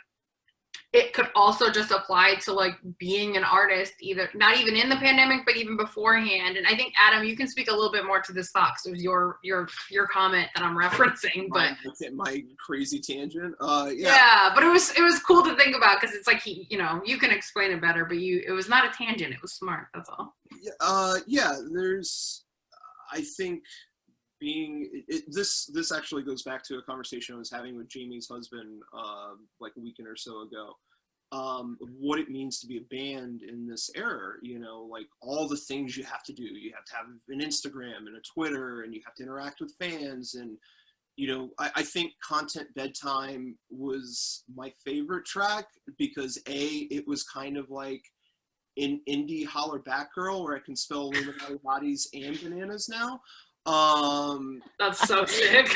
it could also just apply to like being an artist, either not even in the pandemic, but even beforehand. And I think Adam, you can speak a little bit more to this thought, because it was your comment that I'm referencing. But my crazy tangent. Yeah, but it was cool to think about, because it's like you know, you can explain it better, but it was not a tangent. It was smart. That's all. Yeah. There's, I think, this actually goes back to a conversation I was having with Jamie's husband like a weekend or so ago. What it means to be a band in this era, you know, like all the things you have to do. You have to have an Instagram and a Twitter, and you have to interact with fans. And, you know, I think Content Bedtime was my favorite track because it was kind of like an indie holler back girl where I can spell Illuminati bodies and bananas now. That's so sick.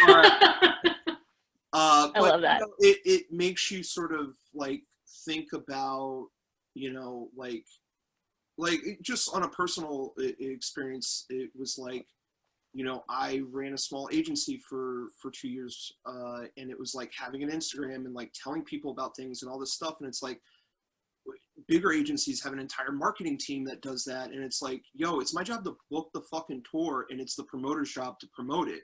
I love that. You know, it makes you sort of like think about, you know, like just on a personal experience. It was like, you know, I ran a small agency for 2 years, and it was like having an Instagram and like telling people about things and all this stuff. And it's like, bigger agencies have an entire marketing team that does that, and it's like, yo, it's my job to book the fucking tour, and it's the promoter's job to promote it.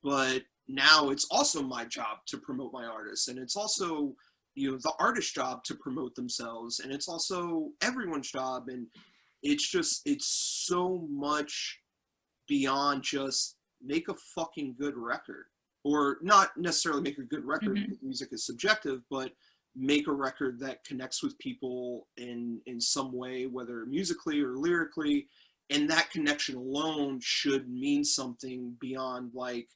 But now it's also my job to promote my artists, and it's also, you know, the artist's job to promote themselves, and it's also everyone's job. And it's so much beyond just make a fucking good record, or not necessarily make a good record, because music is subjective, but make a record that connects with people in some way, whether musically or lyrically. And that connection alone should mean something beyond like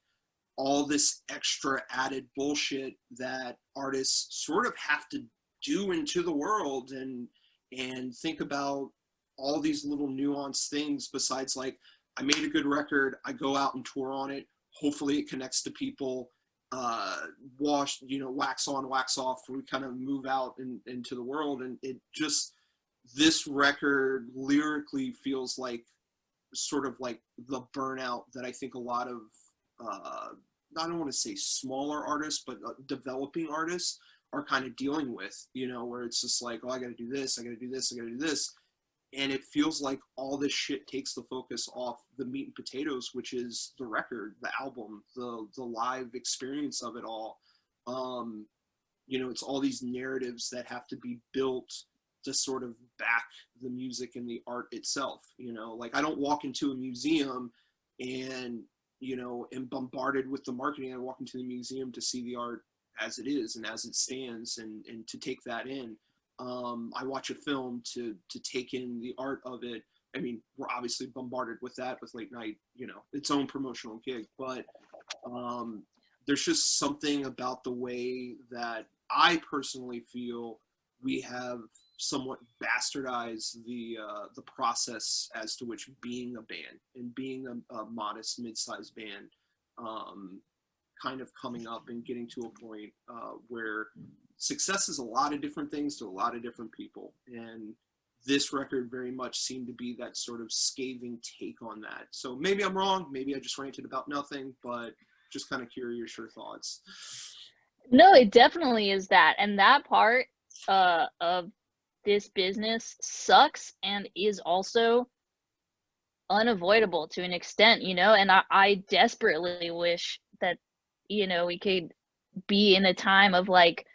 all this extra added bullshit that artists sort of have to do into the world, and think about all these little nuanced things besides like, I made a good record, I go out and tour on it, hopefully it connects to people, wax on, wax off, we kind of move out into the world. And it just, this record lyrically feels like sort of like the burnout that I think a lot of I don't want to say smaller artists, but developing artists are kind of dealing with, you know, where it's just like, oh, I got to do this, I got to do this, I got to do this. And it feels like all this shit takes the focus off the meat and potatoes, which is the record, the album, the live experience of it all. You know, it's all these narratives that have to be built to sort of back the music and the art itself. You know, like I don't walk into a museum and, you know, am bombarded with the marketing. I walk into the museum to see the art as it is and as it stands, and to take that in. I watch a film to take in the art of it. I mean, we're obviously bombarded with that with late night, you know, its own promotional gig, but there's just something about the way that I personally feel we have somewhat bastardized the process as to which being a band and being a modest mid-sized band kind of coming up and getting to a point where success is a lot of different things to a lot of different people, and this record very much seemed to be that sort of scathing take on that. So maybe I'm wrong, maybe I just ranted about nothing, but just kind of curious your thoughts. No, it definitely is that. And that part of this business sucks and is also unavoidable to an extent, you know, and I desperately wish that, you know, we could be in a time of like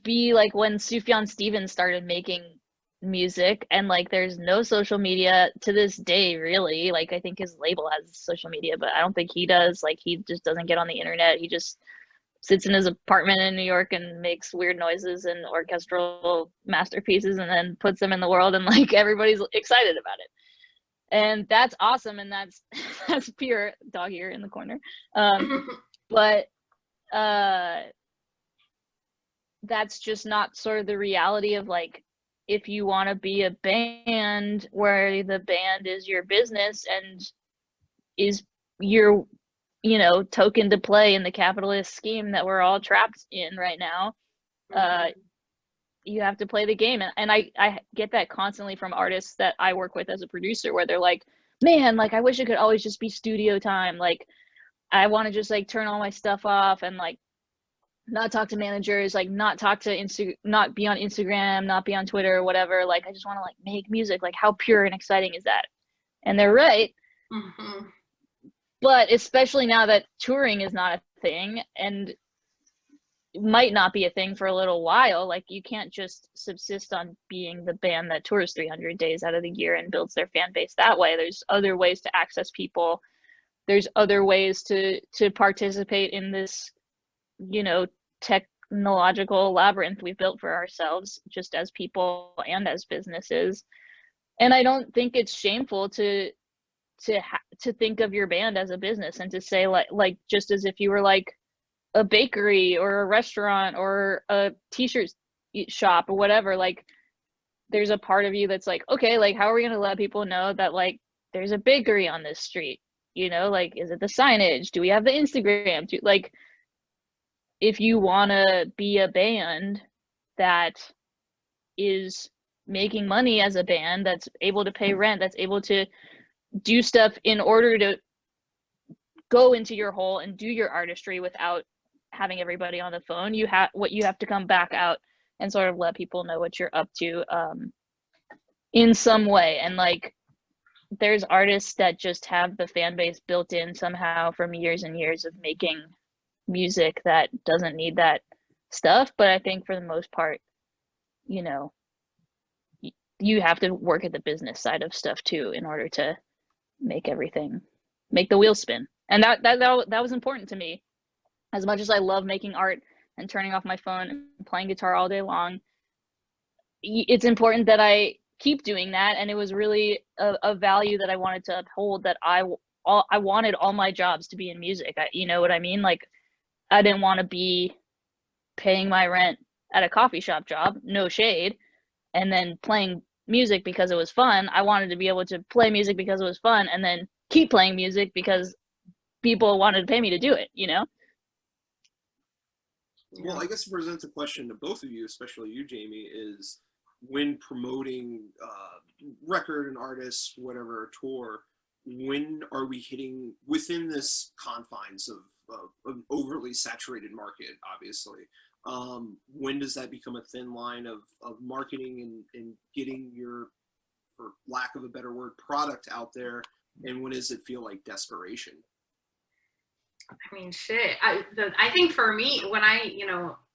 be like when Sufjan Stevens started making music, and like there's no social media to this day really. Like I think his label has social media, but I don't think he does. Like he just doesn't get on the internet. He just sits in his apartment in New York and makes weird noises and orchestral masterpieces and then puts them in the world, and like everybody's excited about it. And that's awesome, and that's that's pure dog ear in the corner. But that's just not sort of the reality of like, if you want to be a band where the band is your business and is your, you know, token to play in the capitalist scheme that we're all trapped in right now, you have to play the game. And I get that constantly from artists that I work with as a producer, where they're like, man, like I wish it could always just be studio time. Like I want to just like turn all my stuff off and like not talk to managers, like not talk to not be on Instagram, not be on Twitter or whatever. Like I just want to like make music. Like how pure and exciting is that? And they're right. Mm-hmm. But especially now that touring is not a thing and might not be a thing for a little while, like you can't just subsist on being the band that tours 300 days out of the year and builds their fan base that way. There's other ways to access people. There's other ways to participate in this, you know, technological labyrinth we've built for ourselves, just as people and as businesses. And I don't think it's shameful to think of your band as a business and to say like just as if you were like a bakery or a restaurant or a t-shirt shop or whatever, like there's a part of you that's like, okay, like how are we going to let people know that like there's a bakery on this street, you know, like is it the signage, do we have the Instagram, like if you want to be a band that is making money as a band, that's able to pay rent, that's able to do stuff in order to go into your hole and do your artistry without having everybody on the phone, you have to come back out and sort of let people know what you're up to in some way. And like there's artists that just have the fan base built in somehow from years and years of making music that doesn't need that stuff. But I think for the most part, you know, you have to work at the business side of stuff too in order to make the wheels spin. And that was important to me. As much as I love making art and turning off my phone and playing guitar all day long, it's important that I keep doing that. And it was really a value that I wanted to uphold, that I wanted all my jobs to be in music. You know what I mean? Like I didn't want to be paying my rent at a coffee shop job, no shade, and then playing music because it was fun. I wanted to be able to play music because it was fun and then keep playing music because people wanted to pay me to do it, you know? Well, I guess it presents a question to both of you, especially you, Jamie, is when promoting record and artists, whatever, tour, when are we hitting within this confines of an overly saturated market, obviously? When does that become a thin line of marketing and getting your, for lack of a better word, product out there? And when does it feel like desperation? I mean, shit. I think for me, when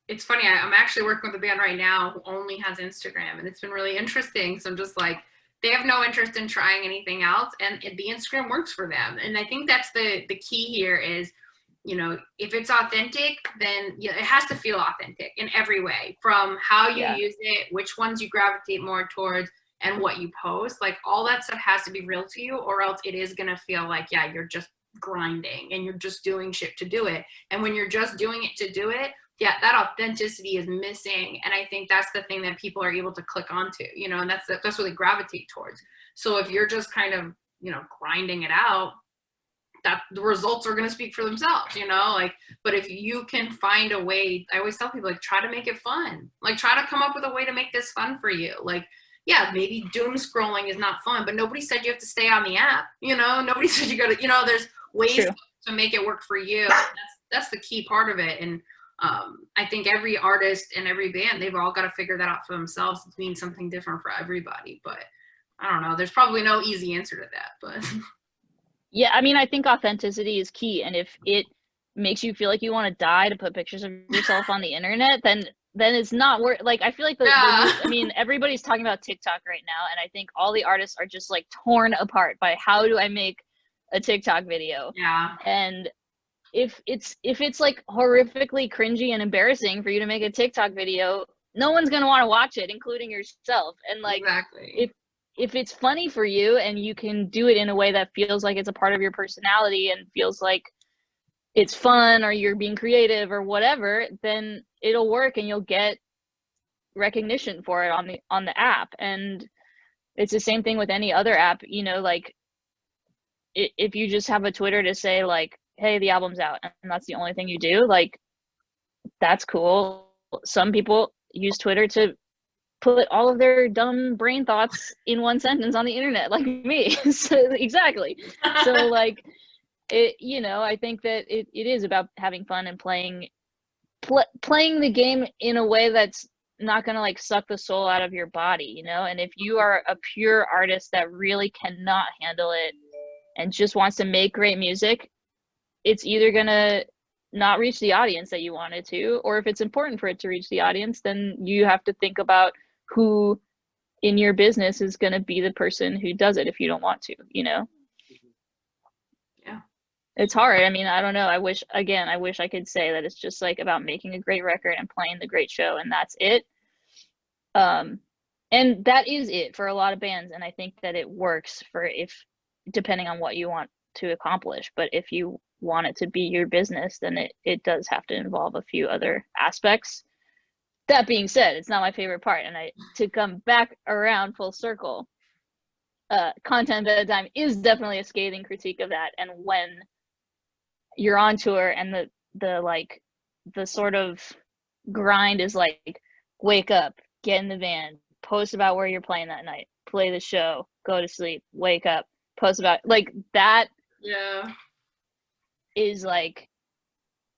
it's funny, I'm actually working with a band right now who only has Instagram, and it's been really interesting. So I'm just like, they have no interest in trying anything else, and the Instagram works for them. And I think that's the key here is, you know, if it's authentic, then it has to feel authentic in every way, from how you use it, which ones you gravitate more towards, and what you post. Like all that stuff has to be real to you, or else it is going to feel like, you're just grinding and you're just doing shit to do it. And when you're just doing it to do it, yeah, that authenticity is missing. And I think that's the thing that people are able to click onto, you know, and that's what they gravitate towards. So if you're just kind of, you know, grinding it out, that the results are going to speak for themselves, you know, like, but if you can find a way, I always tell people, like, try to make it fun, like, try to come up with a way to make this fun for you. Like, yeah, maybe doom scrolling is not fun, but nobody said you have to stay on the app, you know, nobody said you gotta, you know, there's ways to make it work for you. That's the key part of it. And I think every artist and every band, they've all got to figure that out for themselves. It means something different for everybody, but I don't know, there's probably no easy answer to that, but yeah, I mean, I think authenticity is key, and if it makes you feel like you want to die to put pictures of yourself on the internet, then it's not worth. Like, I feel like I mean, everybody's talking about TikTok right now, and I think all the artists are just like torn apart by how do I make a TikTok video. Yeah. And if it's like horrifically cringy and embarrassing for you to make a TikTok video, no one's gonna want to watch it, including yourself. And like, exactly. If it's funny for you and you can do it in a way that feels like it's a part of your personality and feels like it's fun, or you're being creative or whatever, then it'll work and you'll get recognition for it on the app. And it's the same thing with any other app, you know, like if you just have a Twitter to say like, hey, the album's out, and that's the only thing you do, like, that's cool. Some people use Twitter to put all of their dumb brain thoughts in one sentence on the internet, like me. So exactly. So like, it, you know, I think that it is about having fun and playing the game in a way that's not going to like suck the soul out of your body, you know. And if you are a pure artist that really cannot handle it and just wants to make great music, it's either going to not reach the audience that you wanted to, or if it's important for it to reach the audience, then you have to think about who in your business is going to be the person who does it if you don't want to, you know. Yeah, it's hard. I mean, I don't know, I wish I could say that it's just like about making a great record and playing the great show and that's it. And that is it for a lot of bands, and I think that it works for, if depending on what you want to accomplish. But if you want it to be your business, then it does have to involve a few other aspects. That being said, it's not my favorite part, and to come back around full circle, content at a time is definitely a scathing critique of that. And when you're on tour and the sort of grind is like, wake up, get in the van, post about where you're playing that night, play the show, go to sleep, wake up, post about, like, that is like,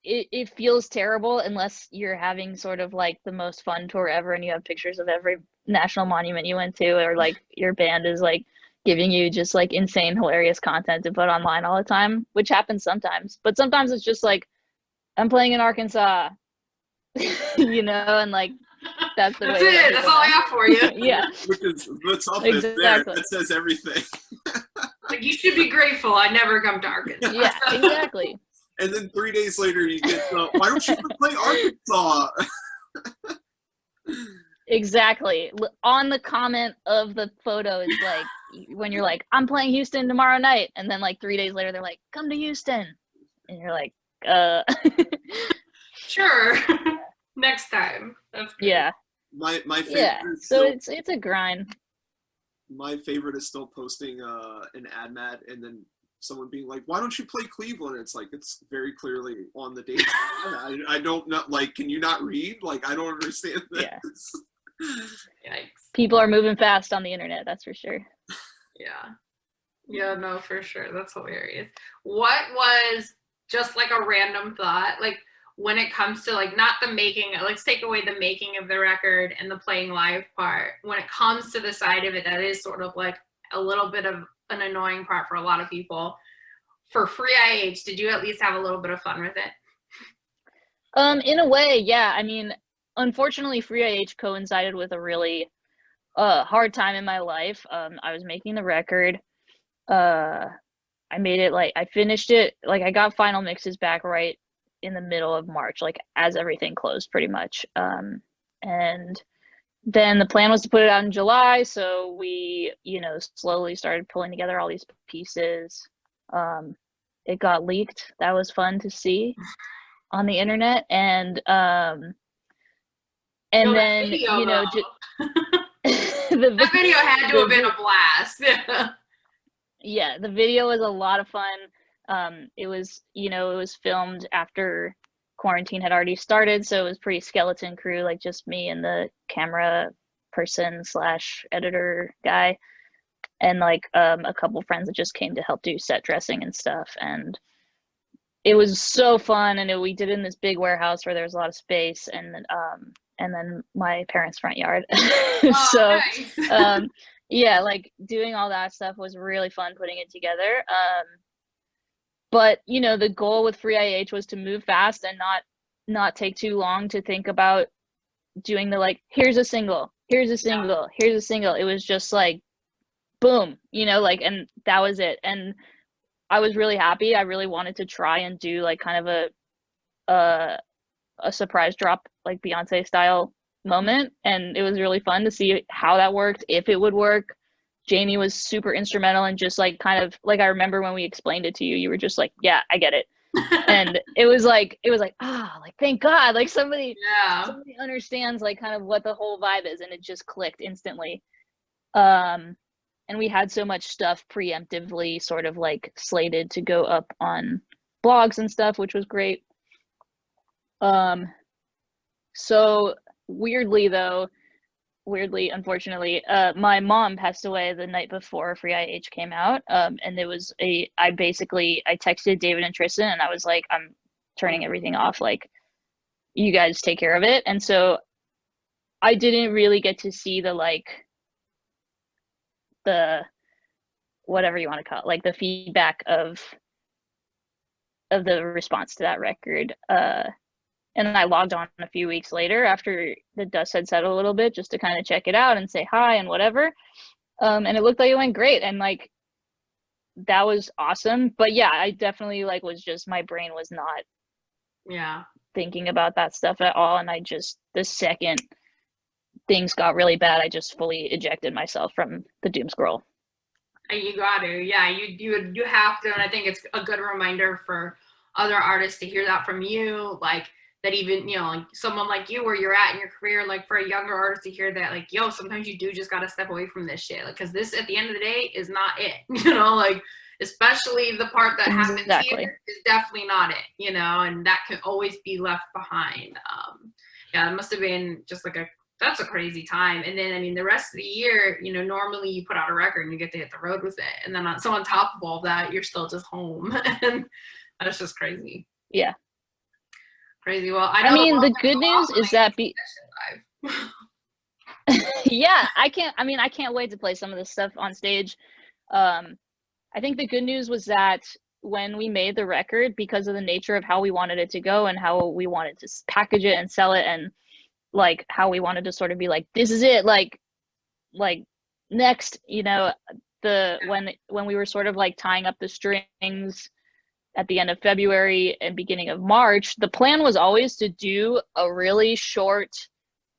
it feels terrible unless you're having sort of like the most fun tour ever and you have pictures of every national monument you went to, or like your band is like giving you just like insane hilarious content to put online all the time, which happens sometimes. But sometimes it's just like, I'm playing in Arkansas, you know, and like that's the that's way it. That's all I have for you. Yeah, which is the toughest there. That says everything. Like, you should be grateful I never come to Arkansas. Yeah, exactly. And then 3 days later, you get why don't you play Arkansas? Exactly. On the comment of the photo is like, when you're like, I'm playing Houston tomorrow night, and then like 3 days later they're like, come to Houston, and you're like, Sure. Next time. That's good. Yeah. My favorite. Yeah. So it's a grind. My favorite is still posting an ad and then someone being like, why don't you play Cleveland? It's like, it's very clearly on the date. I don't know, like, can you not read? Like, I don't understand this. Yeah. Yikes. People are moving fast on the internet, that's for sure. Yeah. Yeah, no, for sure. That's hilarious. What was, just like a random thought, like, when it comes to like, not the making, let's take away the making of the record and the playing live part, when it comes to the side of it that is sort of like a little bit of an annoying part for a lot of people, for Free IH, did you at least have a little bit of fun with it? In a way, yeah. I mean, unfortunately, Free IH coincided with a really hard time in my life. I was making the record. I made it, like, I finished it, like, I got final mixes back right in the middle of March, like, as everything closed pretty much. And then the plan was to put it out in July, so we, you know, slowly started pulling together all these pieces. It got leaked. That was fun to see. on the internet, and That then video, you know though. the That video had to the have been vi- a blast. yeah, the video was a lot of fun. It was, it was filmed after quarantine had already started, so it was pretty skeleton crew, like just me and the camera person slash editor guy, and like a couple friends that just came to help do set dressing and stuff. And it was so fun, and we did it in this big warehouse where there was a lot of space, and then my parents' front yard. Oh, So nice. yeah, like doing all that stuff was really fun putting it together. But the goal with Free IH was to move fast and not take too long to think about doing the like, here's a single, here's a single, here's a single. It was just like boom, like, and that was it. And I was really happy. I really wanted to try and do like kind of a surprise drop, like Beyonce style moment, and it was really fun to see how that worked, if it would work. Jamie was super instrumental, and just like kind of like, I remember when we explained it to you, you were just like, yeah, I get it. And it was like like thank God, like somebody understands like kind of what the whole vibe is, and it just clicked instantly. And we had so much stuff preemptively sort of like slated to go up on blogs and stuff, which was great. So unfortunately, my mom passed away the night before Free IH came out. And it was I texted David and Tristan, and I was like, I'm turning everything off. Like, you guys take care of it. And so I didn't really get to see the whatever you want to call it, like the feedback of the response to that record. And then I logged on a few weeks later after the dust had settled a little bit, just to kind of check it out and say hi and whatever. And it looked like it went great, and like that was awesome. But yeah, I definitely like was just, my brain was not thinking about that stuff at all. And I just, the second things got really bad, I just fully ejected myself from the doom scroll. You got to, you have to. And I think it's a good reminder for other artists to hear that from you, like that even, like someone like you, where you're at in your career, like for a younger artist to hear that, like, yo, sometimes you do just got to step away from this shit. Like, cause this at the end of the day is not it, like, especially the part that happens here is definitely not it, and that can always be left behind. It must have been just like that's a crazy time. And then, I mean, the rest of the year, normally you put out a record and you get to hit the road with it. And then on top of all that, you're still just home. And that's just crazy. Yeah. Crazy. Well, I mean, the good news is that yeah, I can't wait to play some of this stuff on stage. I think the good news was that when we made the record, because of the nature of how we wanted it to go and how we wanted to package it and sell it, and like how we wanted to sort of be like, this is it, like next, when we were sort of like tying up the strings at the end of February and beginning of March, the plan was always to do a really short,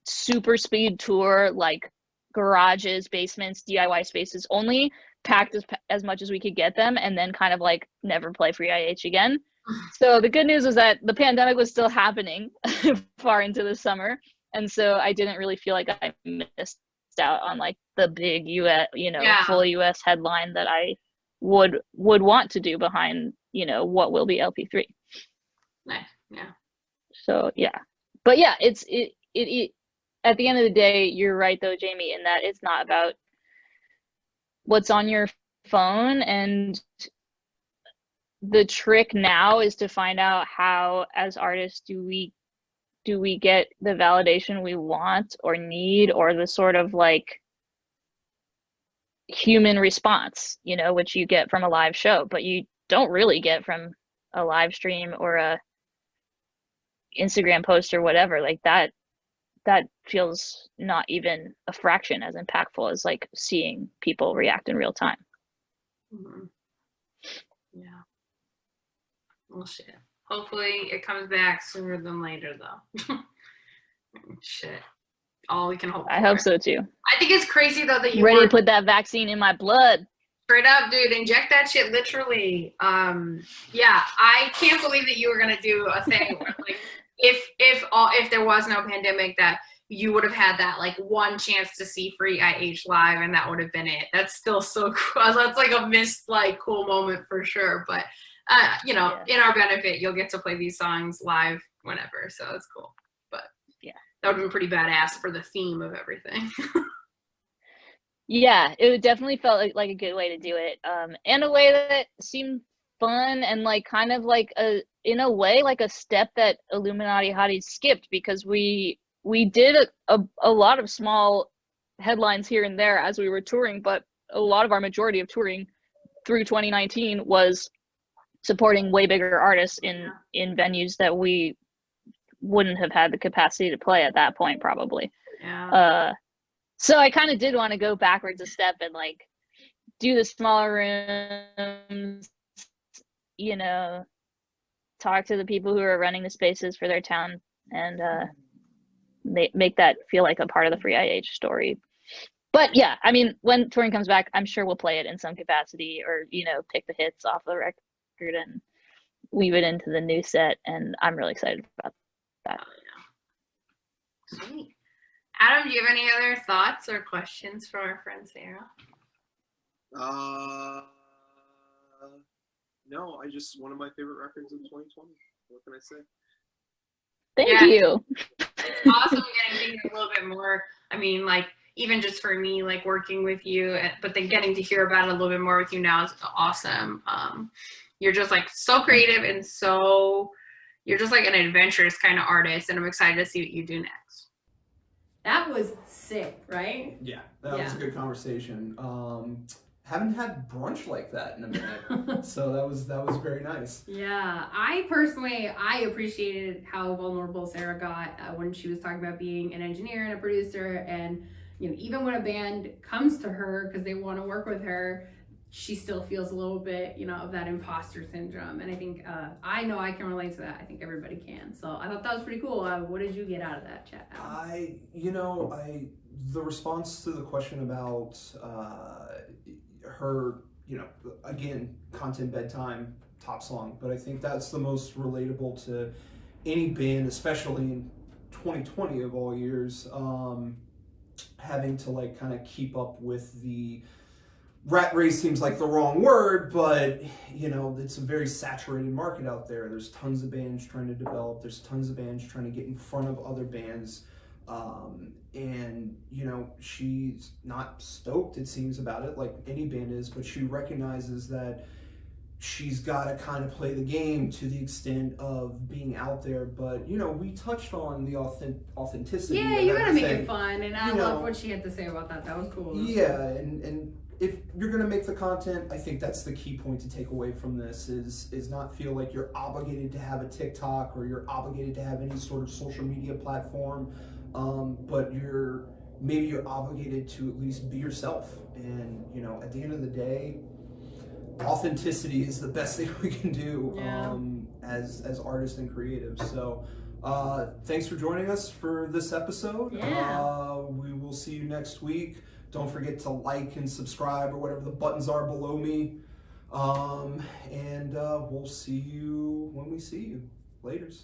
super speed tour, like garages, basements, DIY spaces, only packed as much as we could get them, and then kind of like never play Free IH again. So the good news is that the pandemic was still happening far into the summer, and so I didn't really feel like I missed out on like the big US, full US headline that I would want to do behind, what will be LP3. Nice. Yeah. So yeah, but yeah, it at the end of the day, you're right though, Jamie, in that it's not about what's on your phone, and the trick now is to find out how, as artists, do we get the validation we want or need, or the sort of like human response, which you get from a live show, but you don't really get from a live stream or a Instagram post or whatever. Like that feels not even a fraction as impactful as like seeing people react in real time. Mm-hmm. Yeah. Well, shit. Hopefully it comes back sooner than later, though. Shit. All we can hope for. I hope so too. I think it's crazy though that you ready to put that vaccine in my blood. Straight up, dude, inject that shit literally. Yeah, I can't believe that you were gonna do a thing where, like, if there was no pandemic, that you would have had that like one chance to see Free IH live, and that would have been it. That's still so cool. That's like a missed like cool moment for sure. But you know, in our benefit, you'll get to play these songs live whenever, so it's cool. But yeah, that would have been pretty badass for the theme of everything. Yeah, it definitely felt like a good way to do it, and a way that seemed fun and like kind of like in a way like a step that Illuminati Hotties skipped, because we did a lot of small headlines here and there as we were touring, but a lot of our majority of touring through 2019 was supporting way bigger artists in venues that we wouldn't have had the capacity to play at that point, probably. Yeah. So I kind of did want to go backwards a step and like do the smaller rooms, you know, talk to the people who are running the spaces for their town, and make that feel like a part of the Free IH story. But yeah, I mean, when touring comes back, I'm sure we'll play it in some capacity, or, you know, pick the hits off the record and weave it into the new set, and I'm really excited about that. Sweet. Adam, do you have any other thoughts or questions for our friend Sara? No, one of my favorite records of 2020. What can I say? Thank you. It's awesome getting to hear a little bit more. I mean, like, even just for me, like working with you, but then getting to hear about it a little bit more with you now is awesome. You're just like so creative, and you're just like an adventurous kind of artist, and I'm excited to see what you do next. That was sick, right? Yeah, that was a good conversation. Haven't had brunch like that in a minute, so that was very nice. Yeah, I appreciated how vulnerable Sara got when she was talking about being an engineer and a producer, and you know, even when a band comes to her because they want to work with her, she still feels a little bit, you know, of that imposter syndrome. And I think I know I can relate to that. I think everybody can. So I thought that was pretty cool. What did you get out of that chat? The response to the question about her, you know, again, Content Bedtime, top song, but I think that's the most relatable to any band, especially in 2020 of all years, having to like kind of keep up with the rat race. Seems like the wrong word, but you know, it's a very saturated market out there. There's tons of bands trying to develop, there's tons of bands trying to get in front of other bands, and you know, she's not stoked, it seems, about it, like any band is, but she recognizes that she's got to kind of play the game to the extent of being out there. But you know, we touched on the authenticity. Yeah, of you gotta make everything. it fun, and I love what she had to say about that. That was cool. Yeah, and if you're gonna make the content, I think that's the key point to take away from this is not feel like you're obligated to have a TikTok or you're obligated to have any sort of social media platform, but you're obligated to at least be yourself. And you know, at the end of the day, authenticity is the best thing we can do as artists and creatives. So thanks for joining us for this episode. We will see you next week. Don't forget to like and subscribe or whatever the buttons are below me. And we'll see you when we see you. Laters.